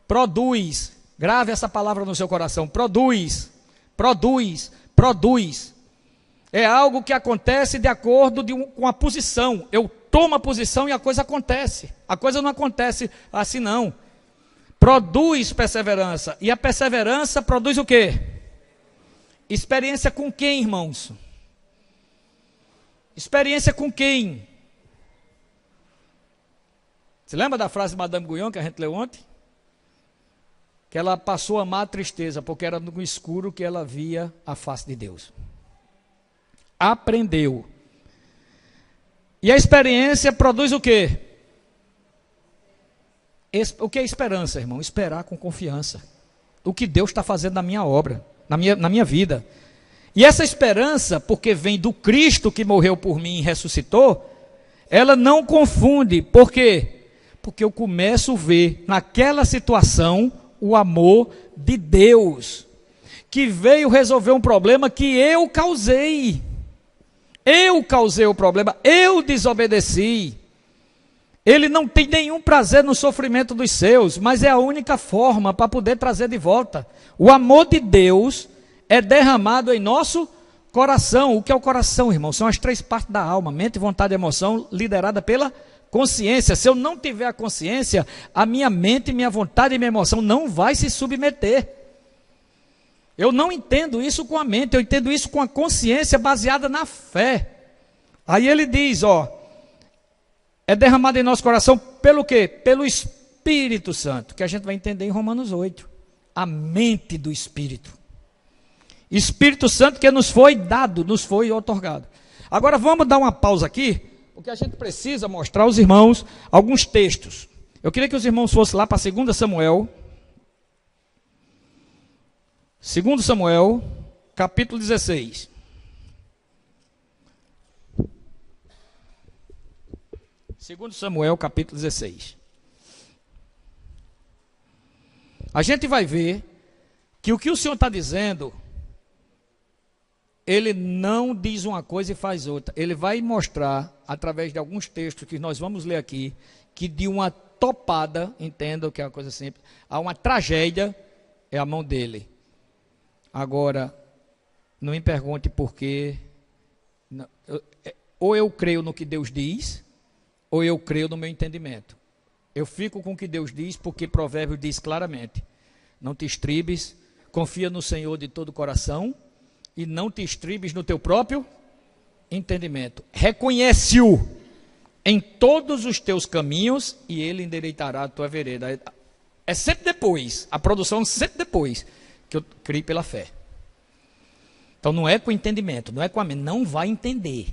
Produz. Grave essa palavra no seu coração. Produz. Produz. Produz. É algo que acontece de acordo com a posição. Eu tomo a posição e a coisa acontece. A coisa não acontece assim, não. Produz perseverança. E a perseverança produz o quê? Experiência com quem, irmãos? Experiência com quem? Você lembra da frase de Madame Guyon que a gente leu ontem? Que ela passou a amar a tristeza, porque era no escuro que ela via a face de Deus. Aprendeu. E a experiência produz o quê? O que é esperança, irmão? Esperar com confiança. O que Deus está fazendo na minha obra, na minha vida. E essa esperança, porque vem do Cristo que morreu por mim e ressuscitou, ela não confunde. Por quê? Porque eu começo a ver naquela situação o amor de Deus, que veio resolver um problema que eu causei. Eu causei o problema, eu desobedeci. Ele não tem nenhum prazer no sofrimento dos seus, mas é a única forma para poder trazer de volta. O amor de Deus é derramado em nosso coração. O que é o coração, irmão? São as três partes da alma, mente, vontade e emoção, liderada pela consciência. Se eu não tiver a consciência, a minha mente, minha vontade e minha emoção não vai se submeter. Eu não entendo isso com a mente, eu entendo isso com a consciência baseada na fé. Aí ele diz, é derramado em nosso coração pelo quê? Pelo Espírito Santo, que a gente vai entender em Romanos 8. A mente do Espírito. Espírito Santo que nos foi dado, nos foi otorgado. Agora vamos dar uma pausa aqui, porque a gente precisa mostrar aos irmãos alguns textos. Eu queria que os irmãos fossem lá para 2 Samuel. 2 Samuel, capítulo 16. Segundo Samuel, capítulo 16. A gente vai ver que o que o Senhor está dizendo, Ele não diz uma coisa e faz outra. Ele vai mostrar, através de alguns textos que nós vamos ler aqui, que de uma topada, entenda o que é uma coisa simples, a uma tragédia, é a mão dele. Agora, não me pergunte por quê. Ou eu creio no que Deus diz, ou eu creio no meu entendimento. Eu fico com o que Deus diz, porque Provérbios diz claramente: não te estribes, confia no Senhor de todo o coração e não te estribes no teu próprio entendimento. Reconhece-o em todos os teus caminhos e ele endireitará a tua vereda. É sempre depois, a produção é sempre depois que eu criei pela fé. Então não é com entendimento, não é com a mente, não vai entender,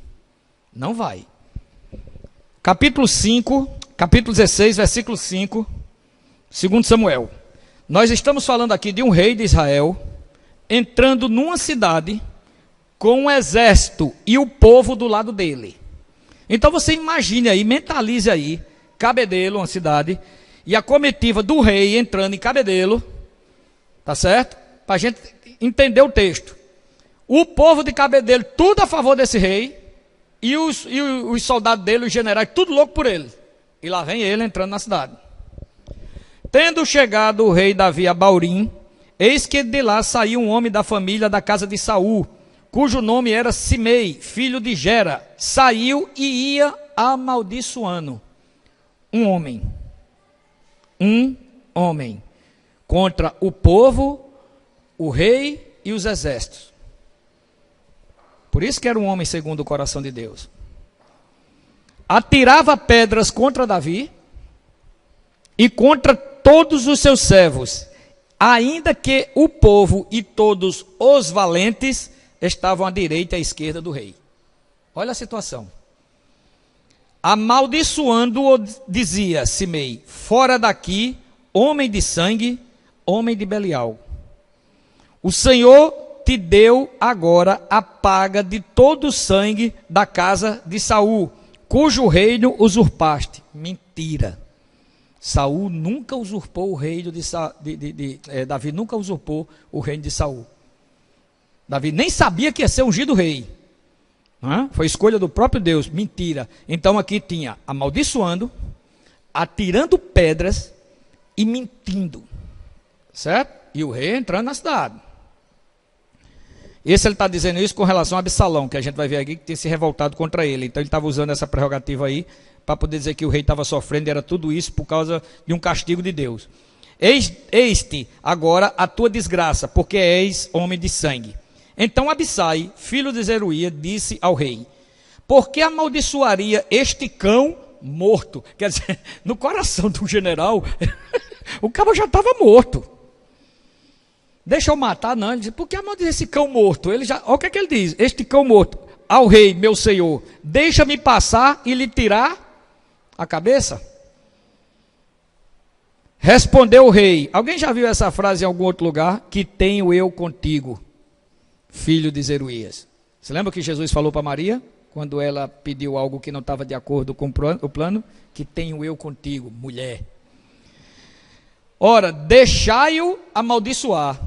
não vai. Capítulo 5, capítulo 16, versículo 5, 2 Samuel. Nós estamos falando aqui de um rei de Israel entrando numa cidade com um exército e o povo do lado dele. Então você imagine aí, mentalize aí, Cabedelo, uma cidade, e a comitiva do rei entrando em Cabedelo, tá certo? Para a gente entender o texto. O povo de Cabedelo, tudo a favor desse rei, e os soldados dele, os generais, tudo louco por ele. E lá vem ele entrando na cidade. Tendo chegado o rei Davi a Baurim, eis que de lá saiu um homem da família da casa de Saul, cujo nome era Simei, filho de Gera. Saiu e ia amaldiçoando um homem, contra o povo, o rei e os exércitos. Por isso que era um homem segundo o coração de Deus. Atirava pedras contra Davi e contra todos os seus servos, ainda que o povo e todos os valentes estavam à direita e à esquerda do rei. Olha a situação. Amaldiçoando-o, dizia Simei: fora daqui, homem de sangue, homem de Belial. O Senhor te deu agora a paga de todo o sangue da casa de Saul, cujo reino usurpaste. Mentira. Saul nunca usurpou o reino Davi nunca usurpou o reino de Saul. Davi nem sabia que ia ser ungido rei. Foi escolha do próprio Deus. Mentira. Então aqui tinha amaldiçoando, atirando pedras e mentindo. Certo? E o rei entrando na cidade. Esse ele está dizendo isso com relação a Absalão, que a gente vai ver aqui que tem se revoltado contra ele. Então ele estava usando essa prerrogativa aí para poder dizer que o rei estava sofrendo, era tudo isso por causa de um castigo de Deus. Eis-te agora a tua desgraça, porque és homem de sangue. Então Abissai, filho de Zeruia, disse ao rei: por que amaldiçoaria este cão morto? Quer dizer, no coração do general, o cabo já estava morto. Deixa eu matar, não. Ele diz: por que amaldiçoar esse cão morto? Ele já, olha o que é que ele diz: este cão morto, ao rei, meu senhor, deixa-me passar e lhe tirar a cabeça. Respondeu o rei. Alguém já viu essa frase em algum outro lugar? Que tenho eu contigo, filho de Zeruías. Você lembra que Jesus falou para Maria, quando ela pediu algo que não estava de acordo com o plano? Que tenho eu contigo, mulher. Ora, deixai-o amaldiçoar.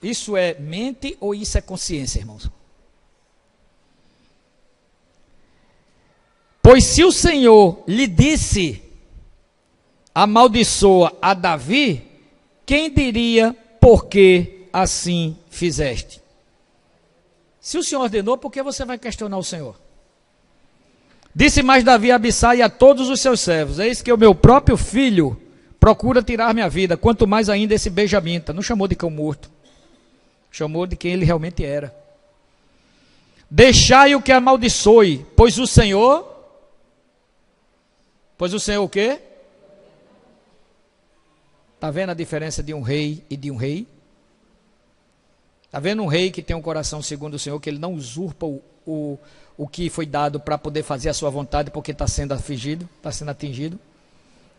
Isso é mente ou isso é consciência, irmãos? Pois se o Senhor lhe disse: amaldiçoa a Davi, quem diria por que assim fizeste? Se o Senhor ordenou, por que você vai questionar o Senhor? Disse mais Davi a Abissai e a todos os seus servos: eis que o meu próprio filho procura tirar minha vida, quanto mais ainda esse benjamita. Não chamou de cão morto, chamou de quem ele realmente era. Deixai-o que amaldiçoe, pois o Senhor o quê? Está vendo a diferença de um rei e de um rei? Está vendo um rei que tem um coração segundo o Senhor, que ele não usurpa o que foi dado para poder fazer a sua vontade, porque está sendo afligido, está sendo atingido,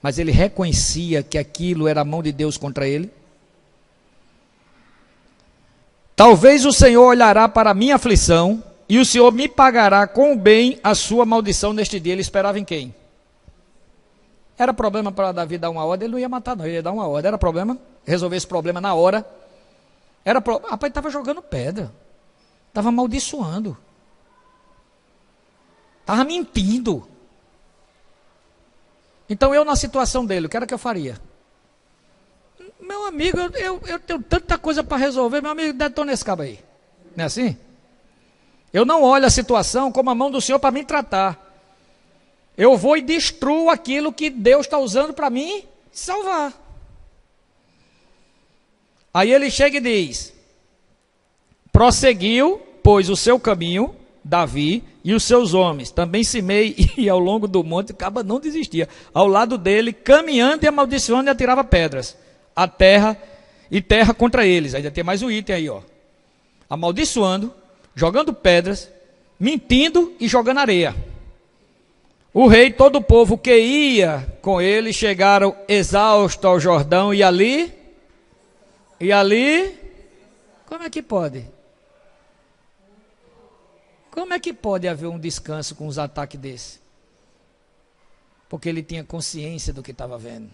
mas ele reconhecia que aquilo era a mão de Deus contra ele. Talvez o Senhor olhará para a minha aflição, e o Senhor me pagará com o bem a sua maldição neste dia. Ele esperava em quem? Era problema para Davi dar uma ordem, ele não ia matar não, ele ia dar uma ordem. Era problema, resolver esse problema na hora. Rapaz, ele estava jogando pedra, estava amaldiçoando, estava mentindo. Então eu, na situação dele, o que era que eu faria? Meu amigo, eu tenho tanta coisa para resolver, meu amigo, detona esse cabo aí. Não é assim? Eu não olho a situação como a mão do Senhor para me tratar. eu vou e destruo aquilo que Deus está usando para mim salvar. Aí ele chega e diz: prosseguiu, pois, o seu caminho, Davi e os seus homens. Também Simei ia ao longo do monte, acaba não desistia. Ao lado dele, caminhando e amaldiçoando, e atirava pedras. A terra e terra contra eles. Ainda tem mais um item aí, ó. Amaldiçoando, jogando pedras, mentindo e jogando areia. O rei e todo o povo que ia com ele chegaram exaustos ao Jordão e ali, como é que pode? Como é que pode haver um descanso com os ataques desses? Porque ele tinha consciência do que estava vendo.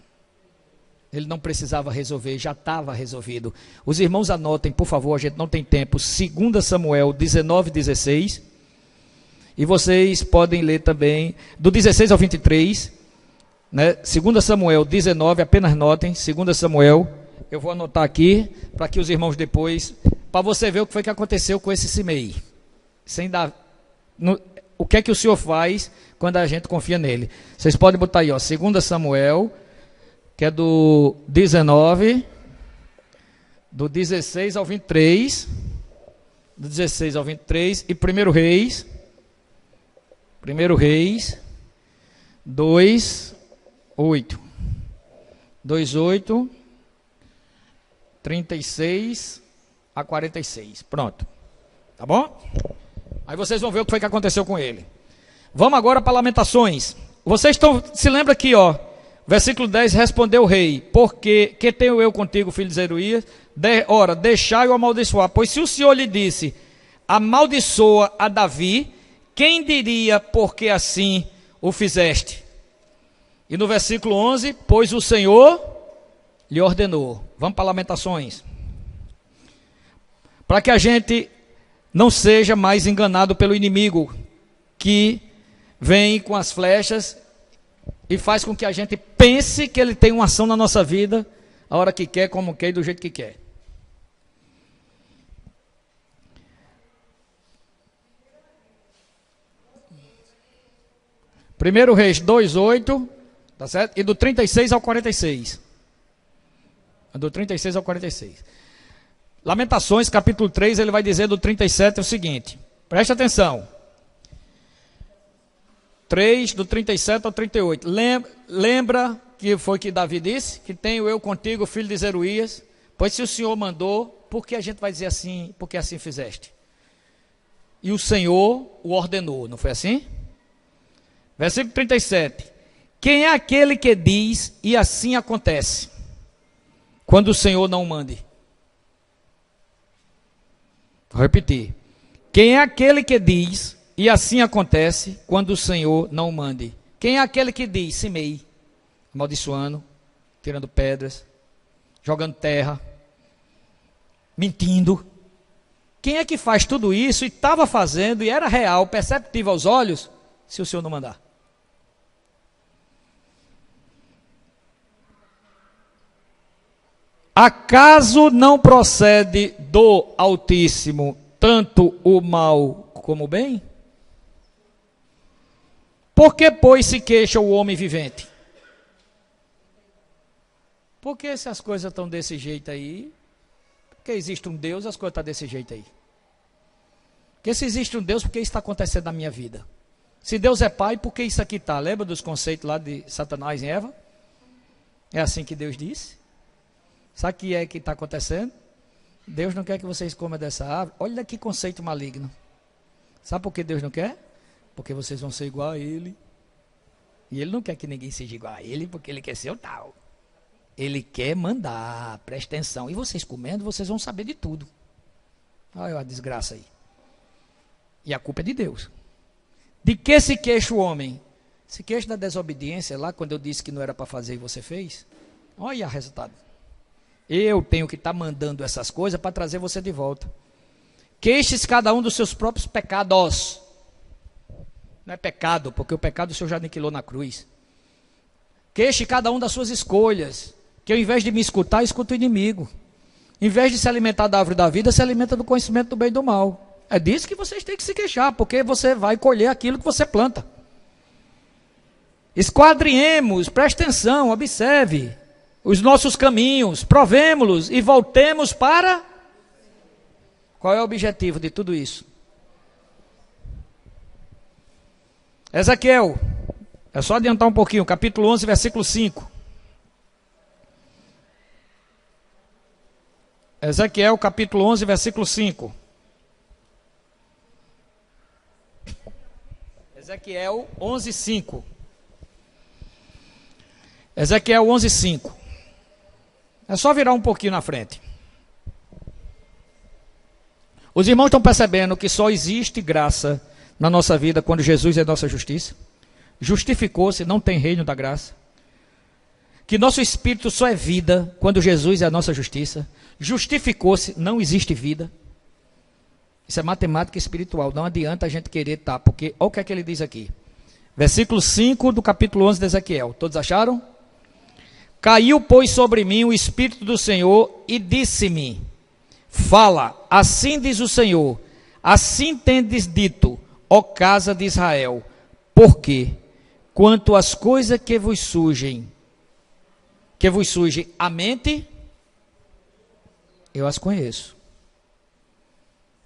Ele não precisava resolver, já estava resolvido. Os irmãos anotem, por favor, a gente não tem tempo. 2 Samuel 19:16. E vocês podem ler também, do 16 ao 23. Né? 2 Samuel 19, apenas notem. 2 Samuel, eu vou anotar aqui, para que os irmãos depois, para você ver o que foi que aconteceu com esse Simei. Sem dar, o que é que o Senhor faz quando a gente confia nele. Vocês podem botar aí, ó, 2 Samuel, que é do 19, do 16 ao 23, do 16 ao 23, e 1 Reis, 2:8, 2:8, 36 a 46, pronto, tá bom? Aí vocês vão ver o que foi que aconteceu com ele. Vamos agora para Lamentações. Vocês se lembram aqui, ó, versículo 10, respondeu o rei: porque que tenho eu contigo, filho de Zeruías? Ora, deixai-o amaldiçoar, pois se o Senhor lhe disse, amaldiçoa a Davi, quem diria porque assim o fizeste? E no versículo 11, pois o Senhor lhe ordenou. Vamos para Lamentações. Para que a gente não seja mais enganado pelo inimigo, que vem com as flechas e faz com que a gente pense que ele tem uma ação na nossa vida, a hora que quer, como quer e do jeito que quer. Primeiro Reis 2:8, tá certo? E do 36 ao 46. Do 36 ao 46. Lamentações, capítulo 3, ele vai dizer do 37 o seguinte, preste atenção. 3, do 37 ao 38. Lembra que foi que Davi disse? Que tenho eu contigo, filho de Zeruías, pois se o Senhor mandou, por que a gente vai dizer assim, porque assim fizeste? E o Senhor o ordenou, não foi assim? Versículo 37. Quem é aquele que diz e assim acontece, quando o Senhor não mande? Vou repetir. Quem é aquele que diz e assim acontece, quando o Senhor não mande? Quem é aquele que diz? Simei, amaldiçoando, tirando pedras, jogando terra, mentindo. Quem é que faz tudo isso e estava fazendo e era real, perceptível aos olhos, se o Senhor não mandar? Acaso não procede do Altíssimo tanto o mal como o bem? Por que, pois, se queixa o homem vivente? Por que se as coisas estão desse jeito aí? Porque existe um Deus, as coisas estão desse jeito aí. Porque se existe um Deus, por que isso está acontecendo na minha vida? Se Deus é Pai, por que isso aqui está? Lembra dos conceitos lá de Satanás e Eva? É assim que Deus disse. Sabe o que é que está acontecendo? Deus não quer que vocês comam dessa árvore. Olha que conceito maligno. Sabe por que Deus não quer? Porque vocês vão ser igual a Ele. E Ele não quer que ninguém seja igual a Ele, porque Ele quer ser o tal. Ele quer mandar, presta atenção. E vocês comendo, vocês vão saber de tudo. Olha a desgraça aí. E a culpa é de Deus. De que se queixa o homem? Se queixa da desobediência, lá quando eu disse que não era para fazer e você fez. Olha o resultado. Eu tenho que estar mandando essas coisas para trazer você de volta. Queixe-se cada um dos seus próprios pecados. Não é pecado, porque o pecado o Senhor já aniquilou na cruz. Queixe cada um das suas escolhas. Que ao invés de me escutar, escuta o inimigo. Em vez de se alimentar da árvore da vida, se alimenta do conhecimento do bem e do mal. É disso que vocês têm que se queixar, porque você vai colher aquilo que você planta. Esquadrinhemos, preste atenção, observe os nossos caminhos, provemo-los e voltemos para... Qual é o objetivo de tudo isso? Ezequiel, é só adiantar um pouquinho, capítulo 11, versículo 5. Ezequiel, capítulo 11, versículo 5. Ezequiel 11, 5. Ezequiel 11, 5. É só virar um pouquinho na frente. Os irmãos estão percebendo que só existe graça na nossa vida quando Jesus é nossa justiça? Justificou-se, não tem reino da graça. Que nosso espírito só é vida quando Jesus é a nossa justiça. Justificou-se, não existe vida. Isso é matemática espiritual, não adianta a gente querer estar, porque olha o que é que ele diz aqui. Versículo 5 do capítulo 11 de Ezequiel. Todos acharam? Caiu, pois, sobre mim o Espírito do Senhor e disse-me: fala, assim diz o Senhor, assim tendes dito, ó casa de Israel, porque quanto às coisas que vos surgem a mente, eu as conheço.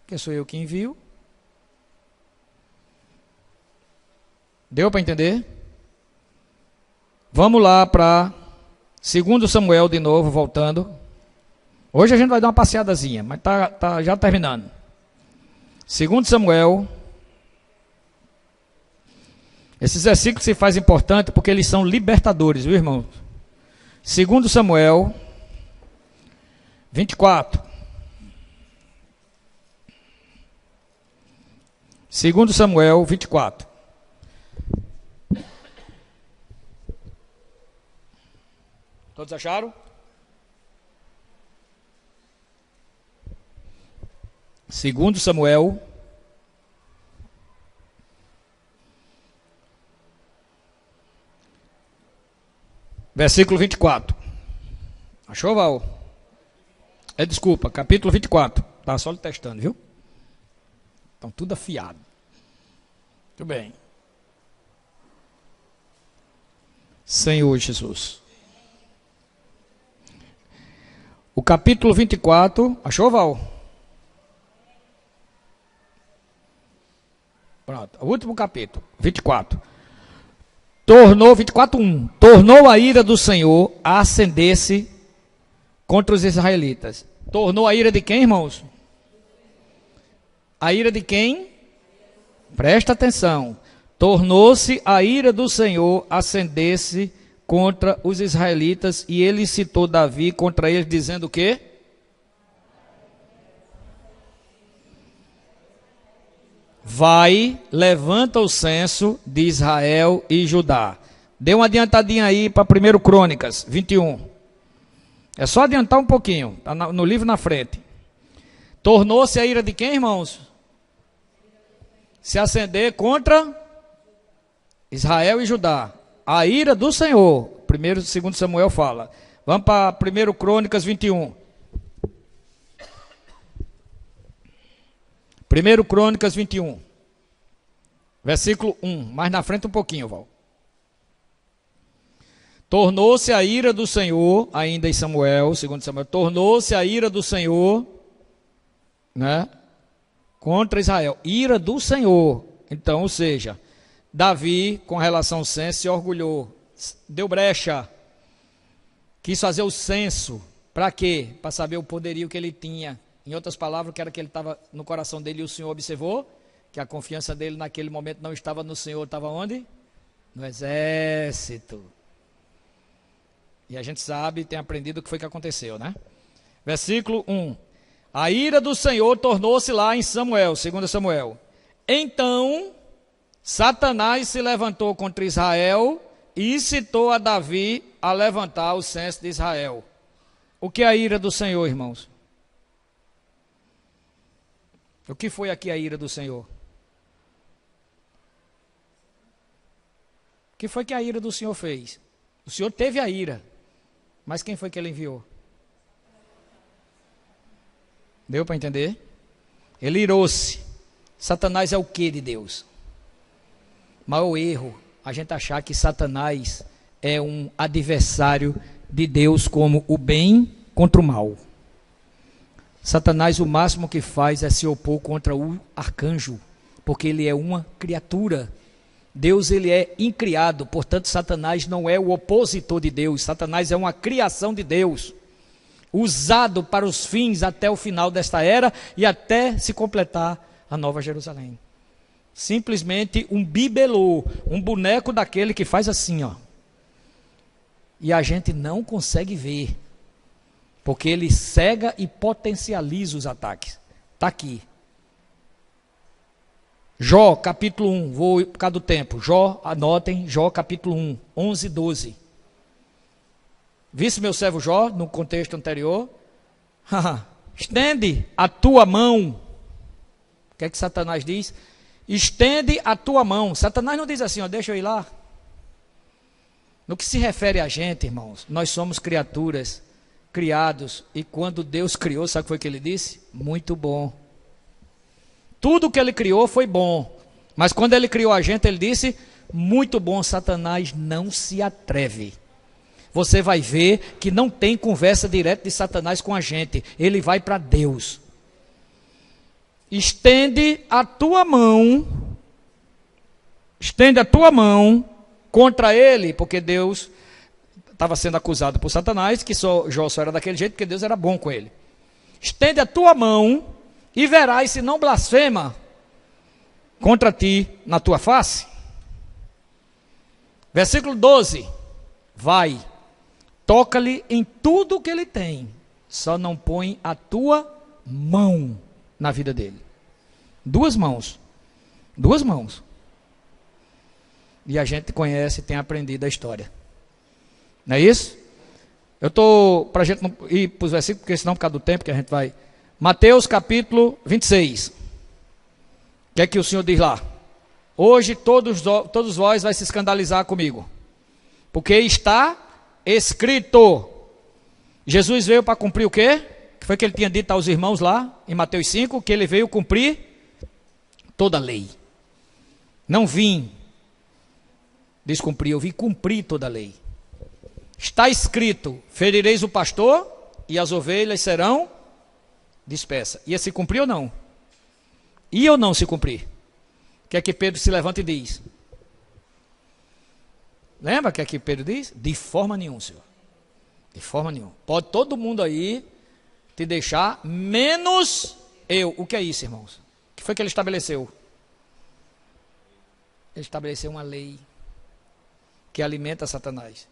Que sou eu que envio. Deu para entender? Vamos lá para 2 Samuel de novo, voltando. Hoje a gente vai dar uma passeadazinha, mas tá já terminando. 2 Samuel. Esses versículos se fazem importantes porque eles são libertadores, viu, irmão? 2 Samuel 24. 2 Samuel 24. Todos acharam? 2 Samuel versículo 24. Achou, Val? Desculpa, capítulo 24. Tá só lhe testando, viu? Estão tudo afiado. Muito bem. Senhor Jesus. O capítulo 24. Achou, Val? Pronto. O último capítulo. 24. 24:1. Tornou a ira do Senhor a acender-se contra os israelitas. Tornou a ira de quem, irmãos? A ira de quem? Presta atenção. Tornou-se a ira do Senhor acender-se contra os israelitas, e ele incitou Davi contra eles, dizendo o quê? Vai, levanta o censo de Israel e Judá. Dê uma adiantadinha aí para 1 Crônicas 21. É só adiantar um pouquinho, está no livro na frente. Tornou-se a ira de quem, irmãos? Se acender contra Israel e Judá. A ira do Senhor. 2 Samuel fala. Vamos para 1 Crônicas 21. 1 Crônicas 21. Versículo 1. Mais na frente um pouquinho, Val. Tornou-se a ira do Senhor, ainda em Samuel, 2 Samuel, tornou-se a ira do Senhor, né, contra Israel. Ira do Senhor. Então, ou seja, Davi, com relação ao censo, se orgulhou, deu brecha, quis fazer o censo. Para quê? Para saber o poderio que ele tinha. Em outras palavras, que era que ele estava no coração dele, e o Senhor observou que a confiança dele naquele momento não estava no Senhor, estava onde? No exército. E a gente sabe, tem aprendido o que foi que aconteceu, né? Versículo 1. A ira do Senhor tornou-se lá em Samuel, 2 Samuel. Então, Satanás se levantou contra Israel e incitou a Davi a levantar o censo de Israel. O que é a ira do Senhor, irmãos? O que foi aqui a ira do Senhor? O que foi que a ira do Senhor fez? O Senhor teve a ira, mas quem foi que ele enviou? Deu para entender? Ele irou-se. Satanás é o que de Deus? Maior erro, a gente achar que Satanás é um adversário de Deus, como o bem contra o mal. Satanás, o máximo que faz é se opor contra o arcanjo, porque ele é uma criatura. Deus, ele é incriado, portanto Satanás não é o opositor de Deus. Satanás é uma criação de Deus, usado para os fins até o final desta era e até se completar a Nova Jerusalém. Simplesmente um bibelô, um boneco daquele que faz assim, ó. E a gente não consegue ver, porque ele cega e potencializa os ataques. Está aqui. Jó, capítulo 1, vou por causa do tempo. Jó, anotem, Jó, capítulo 1, 11 e 12. Visse meu servo Jó, no contexto anterior? Estende a tua mão. O que é que Satanás diz? Estende a tua mão. Satanás não diz assim, ó, deixa eu ir lá. No que se refere a gente, irmãos, nós somos criaturas, criados, e quando Deus criou, sabe o que foi que ele disse? Muito bom. Tudo que ele criou foi bom, mas quando ele criou a gente, ele disse, muito bom. Satanás não se atreve. Você vai ver que não tem conversa direta de Satanás com a gente, ele vai para Deus. Estende a tua mão contra ele, porque Deus estava sendo acusado por Satanás, que Jó só era daquele jeito, porque Deus era bom com ele. Estende a tua mão e verás se não blasfema contra ti na tua face. Versículo 12. Vai, toca-lhe em tudo que ele tem, só não põe a tua mão na vida dele. Duas mãos. E a gente conhece e tem aprendido a história. Não é isso? Eu estou, para a gente não ir para os versículos, porque senão por causa do tempo que a gente vai. Mateus capítulo 26. O que é que o Senhor diz lá? Hoje todos vós vais se escandalizar comigo, porque está escrito. Jesus veio para cumprir o quê? Que foi que ele tinha dito aos irmãos lá, em Mateus 5, que ele veio cumprir toda a lei. Não vim descumprir, eu vim cumprir toda a lei. Está escrito, ferireis o pastor e as ovelhas serão dispersas. Ia se cumprir ou não? Ia ou não se cumprir? O que é que Pedro se levanta e diz? Lembra o que é que Pedro diz? De forma nenhuma, Senhor. De forma nenhuma. Pode todo mundo aí te deixar, menos eu. O que é isso, irmãos? O que foi que ele estabeleceu? Ele estabeleceu uma lei que alimenta Satanás.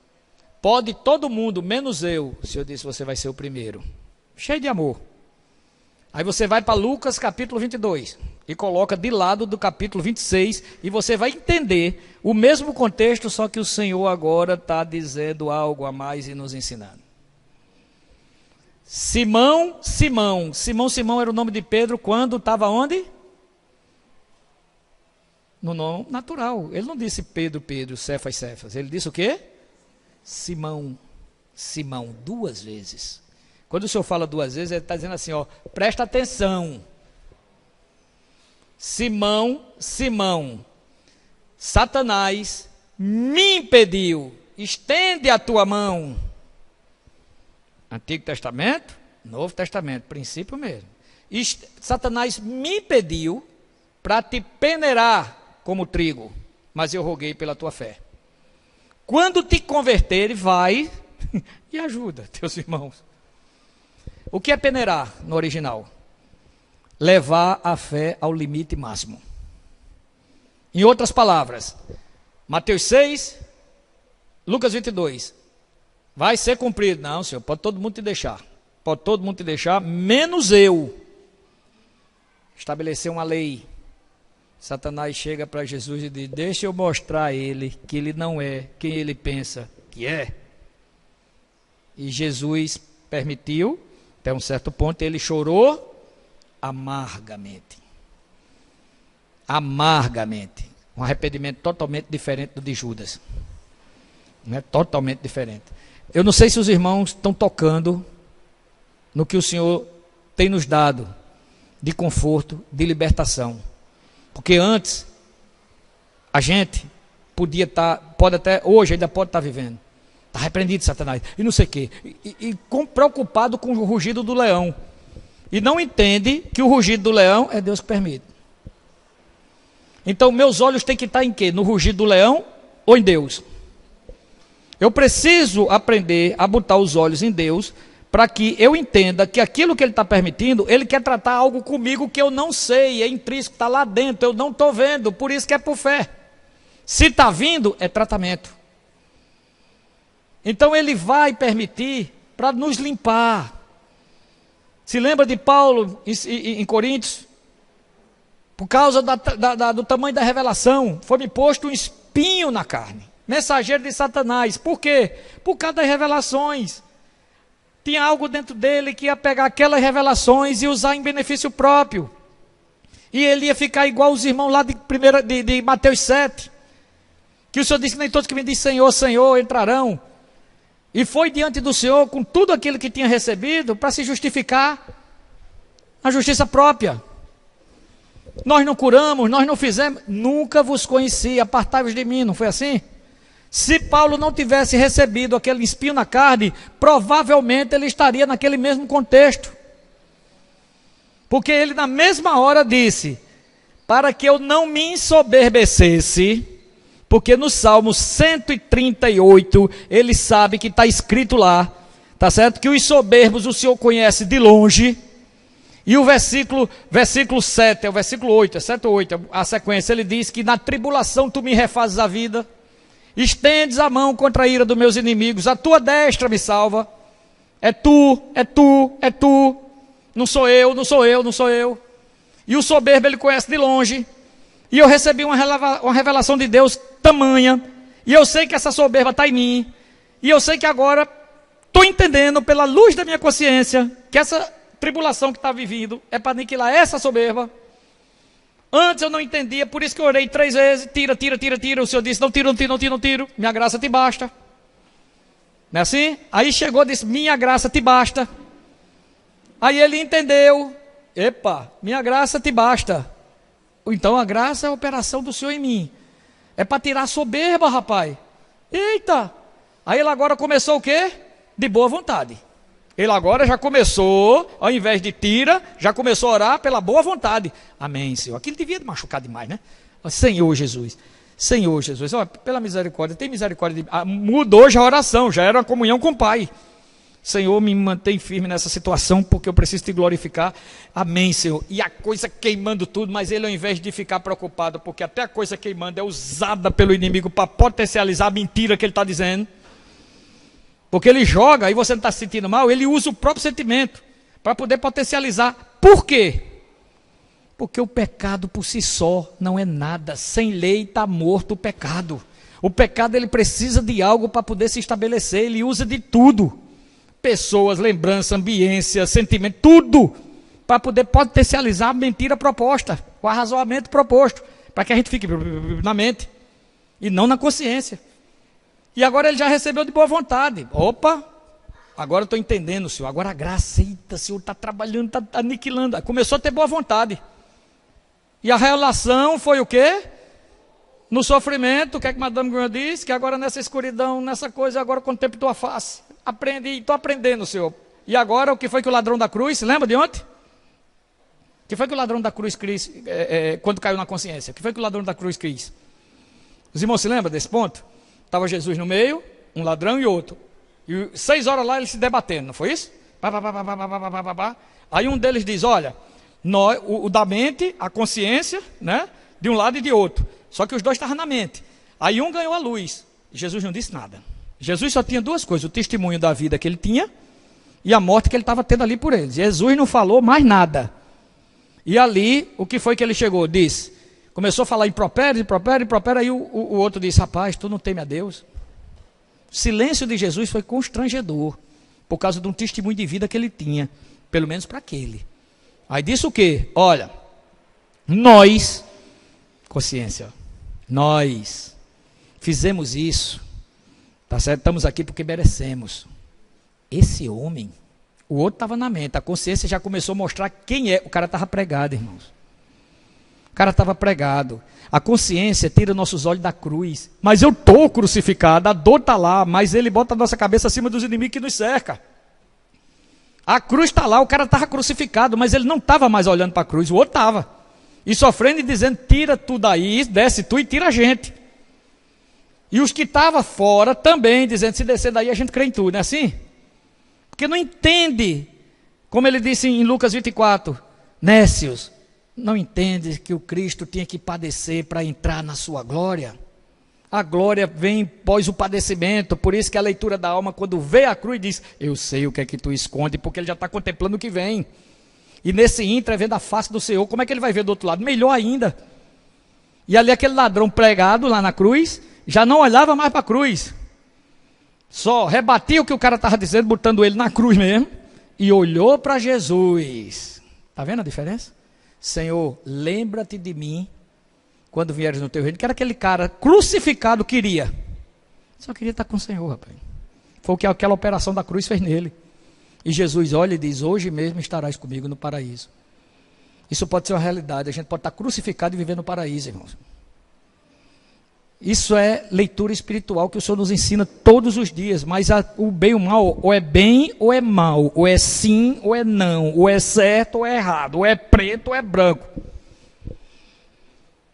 Pode todo mundo, menos eu. O Senhor disse, você vai ser o primeiro. Cheio de amor. Aí você vai para Lucas capítulo 22 e coloca de lado do capítulo 26 e você vai entender o mesmo contexto, só que o Senhor agora está dizendo algo a mais e nos ensinando. Simão era o nome de Pedro quando estava onde? No nome natural. Ele não disse Pedro, Cefas. Ele disse o quê? Simão, duas vezes. Quando o Senhor fala duas vezes, ele está dizendo assim, ó, presta atenção. Simão, Satanás me impediu, estende a tua mão. Antigo Testamento, Novo Testamento, princípio mesmo. Satanás me impediu para te peneirar como trigo, mas eu roguei pela tua fé. Quando te converter, vai e ajuda teus irmãos. O que é peneirar no original? Levar a fé ao limite máximo. Em outras palavras, Mateus 6, Lucas 22. Vai ser cumprido. Não, Senhor, pode todo mundo te deixar. Pode todo mundo te deixar, menos eu. Estabelecer uma lei. Satanás chega para Jesus e diz, deixa eu mostrar a ele que ele não é quem ele pensa que é. E Jesus permitiu, até um certo ponto, ele chorou amargamente. Um arrependimento totalmente diferente do de Judas. Não é totalmente diferente. Eu não sei se os irmãos estão tocando no que o Senhor tem nos dado de conforto, de libertação. Porque antes, a gente pode até, hoje ainda pode estar vivendo. Está repreendido, Satanás. E não sei o quê. Preocupado com o rugido do leão. E não entende que o rugido do leão é Deus que permite. Então, meus olhos têm que estar em quê? No rugido do leão ou em Deus? Eu preciso aprender a botar os olhos em Deus, para que eu entenda que aquilo que Ele está permitindo, Ele quer tratar algo comigo que eu não sei, é intrínseco, está lá dentro, eu não estou vendo, por isso que é por fé. Se está vindo, é tratamento. Então Ele vai permitir para nos limpar. Se lembra de Paulo em Coríntios? Por causa do tamanho da revelação, foi-me posto um espinho na carne. Mensageiro de Satanás. Por quê? Por causa das revelações. Tinha algo dentro dele que ia pegar aquelas revelações e usar em benefício próprio. E ele ia ficar igual os irmãos lá de Mateus 7. Que o Senhor disse, nem todos que me dizem Senhor, Senhor, entrarão. E foi diante do Senhor com tudo aquilo que tinha recebido para se justificar a justiça própria. Nós não curamos, nós não fizemos, nunca vos conheci, apartai-vos de mim, não foi assim? Se Paulo não tivesse recebido aquele espinho na carne, provavelmente ele estaria naquele mesmo contexto. Porque ele na mesma hora disse, para que eu não me ensoberbecesse, porque no Salmo 138, ele sabe que está escrito lá, tá certo? Que os soberbos o Senhor conhece de longe. E o versículo 7, é o versículo 8, é 7 ou 8, a sequência, ele diz que na tribulação tu me refazes a vida, estendes a mão contra a ira dos meus inimigos, a tua destra me salva. É tu, é tu, é tu, não sou eu, não sou eu, não sou eu. E o soberbo ele conhece de longe, e eu recebi uma revelação de Deus tamanha, e eu sei que essa soberba está em mim, e eu sei que agora estou entendendo pela luz da minha consciência, que essa tribulação que está vivendo é para aniquilar essa soberba. Antes eu não entendia, por isso que eu orei 3 vezes, tira, tira, tira, tira. O Senhor disse, não tiro, não tiro, não tiro, não tiro, minha graça te basta. Não é assim? Aí chegou e disse, minha graça te basta. Aí ele entendeu, epa, minha graça te basta. Então a graça é a operação do Senhor em mim. É para tirar a soberba, rapaz. Eita! Aí ele agora começou o quê? De boa vontade. Ele agora já começou, ao invés de tira, já começou a orar pela boa vontade. Amém, Senhor. Aquilo devia machucar demais, né? Senhor Jesus, Senhor Jesus, ó, pela misericórdia, tem misericórdia. Mudou já a oração, já era uma comunhão com o Pai. Senhor, me mantém firme nessa situação, porque eu preciso te glorificar. Amém, Senhor. E a coisa queimando tudo, mas ele ao invés de ficar preocupado, porque até a coisa queimando é usada pelo inimigo para potencializar a mentira que ele está dizendo. Porque ele joga, aí você não está se sentindo mal, ele usa o próprio sentimento para poder potencializar. Por quê? Porque o pecado por si só não é nada. Sem lei está morto o pecado. O pecado ele precisa de algo para poder se estabelecer, ele usa de tudo. Pessoas, lembrança, ambiência, sentimento, tudo. Para poder potencializar a mentira proposta, o arrazoamento proposto. Para que a gente fique na mente e não na consciência. E agora ele já recebeu de boa vontade. Opa, agora eu estou entendendo, Senhor. Agora a graça, eita, Senhor, está trabalhando, está aniquilando. Começou a ter boa vontade. E a relação foi o quê? No sofrimento, o que é que Madame Grant diz? Que agora nessa escuridão, nessa coisa, agora contemplo tua face. Aprendi, estou aprendendo, Senhor. E agora o que foi que o ladrão da cruz, lembra de ontem? O que foi que o ladrão da cruz quis, quando caiu na consciência? O que foi que o ladrão da cruz quis? Os irmãos se lembram desse ponto? Estava Jesus no meio, um ladrão e outro. E 6 horas lá eles se debatendo, não foi isso? Aí um deles diz, olha, o da mente, a consciência, né? De um lado e de outro. Só que os dois estavam na mente. Aí um ganhou a luz. Jesus não disse nada. Jesus só tinha 2 coisas, o testemunho da vida que ele tinha e a morte que ele estava tendo ali por eles. Jesus não falou mais nada. E ali, o que foi que ele chegou? Disse... Começou a falar impropério, aí o outro disse, rapaz, tu não teme a Deus? O silêncio de Jesus foi constrangedor, por causa de um testemunho de vida que ele tinha, pelo menos para aquele. Aí disse o quê? Olha, nós, consciência, nós fizemos isso, tá certo? Estamos aqui porque merecemos. Esse homem, o outro estava na mente, a consciência já começou a mostrar quem é, o cara estava pregado, irmãos. O cara estava pregado. A consciência tira nossos olhos da cruz. Mas eu estou crucificado, a dor está lá, mas ele bota a nossa cabeça acima dos inimigos que nos cercam. A cruz está lá, o cara estava crucificado, mas ele não estava mais olhando para a cruz, o outro estava. E sofrendo e dizendo, tira tu daí, desce tu e tira a gente. E os que estavam fora também, dizendo, se descer daí a gente crê em tu, não é assim? Porque não entende, como ele disse em Lucas 24, nécios, não entende que o Cristo tinha que padecer para entrar na sua glória? A glória vem pós o padecimento, por isso que a leitura da alma, quando vê a cruz, diz, eu sei o que é que tu esconde, porque ele já está contemplando o que vem. E nesse intra, vendo a face do Senhor, como é que ele vai ver do outro lado? Melhor ainda. E ali aquele ladrão pregado lá na cruz, já não olhava mais para a cruz. Só rebatia o que o cara estava dizendo, botando ele na cruz mesmo, e olhou para Jesus. Está vendo a diferença? Senhor, lembra-te de mim, quando vieres no teu reino, que era aquele cara crucificado queria. Só queria estar com o Senhor, rapaz. Foi o que aquela operação da cruz fez nele. E Jesus olha e diz, hoje mesmo estarás comigo no paraíso. Isso pode ser uma realidade, a gente pode estar crucificado e viver no paraíso, irmãos. Isso é leitura espiritual que o Senhor nos ensina todos os dias, mas o bem e o mal, ou é bem ou é mal, ou é sim ou é não, ou é certo ou é errado, ou é preto ou é branco.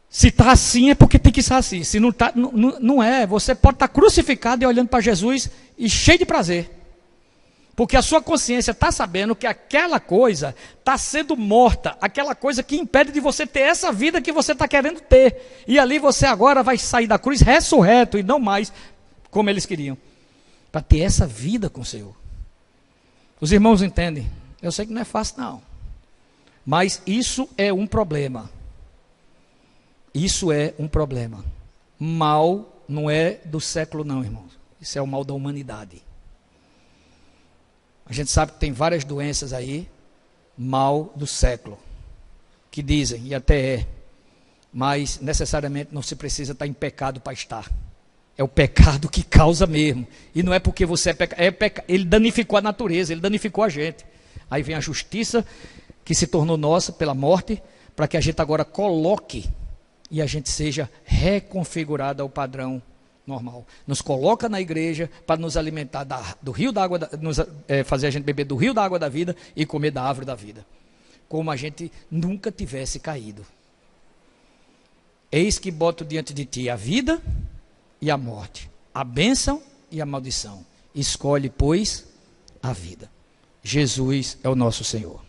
Se está assim é porque tem que estar assim, se não está, não é, você pode estar crucificado e olhando para Jesus e cheio de prazer. Porque a sua consciência está sabendo que aquela coisa está sendo morta, aquela coisa que impede de você ter essa vida que você está querendo ter. E ali você agora vai sair da cruz ressurreto e não mais como eles queriam. Para ter essa vida com o Senhor. Os irmãos entendem? Eu sei que não é fácil não. Mas isso é um problema. Isso é um problema. Mal não é do século não, irmãos. Isso é o mal da humanidade. A gente sabe que tem várias doenças aí, mal do século, que dizem, e até é, mas necessariamente não se precisa estar em pecado para estar. É o pecado que causa mesmo. E não é porque você é pecado, ele danificou a natureza, ele danificou a gente. Aí vem a justiça que se tornou nossa pela morte, para que a gente agora coloque e a gente seja reconfigurado ao padrão normal. Nos coloca na igreja para nos alimentar do rio da água, fazer a gente beber do rio da água da vida e comer da árvore da vida. Como a gente nunca tivesse caído. Eis que boto diante de ti a vida e a morte, a bênção e a maldição. Escolhe, pois, a vida. Jesus é o nosso Senhor.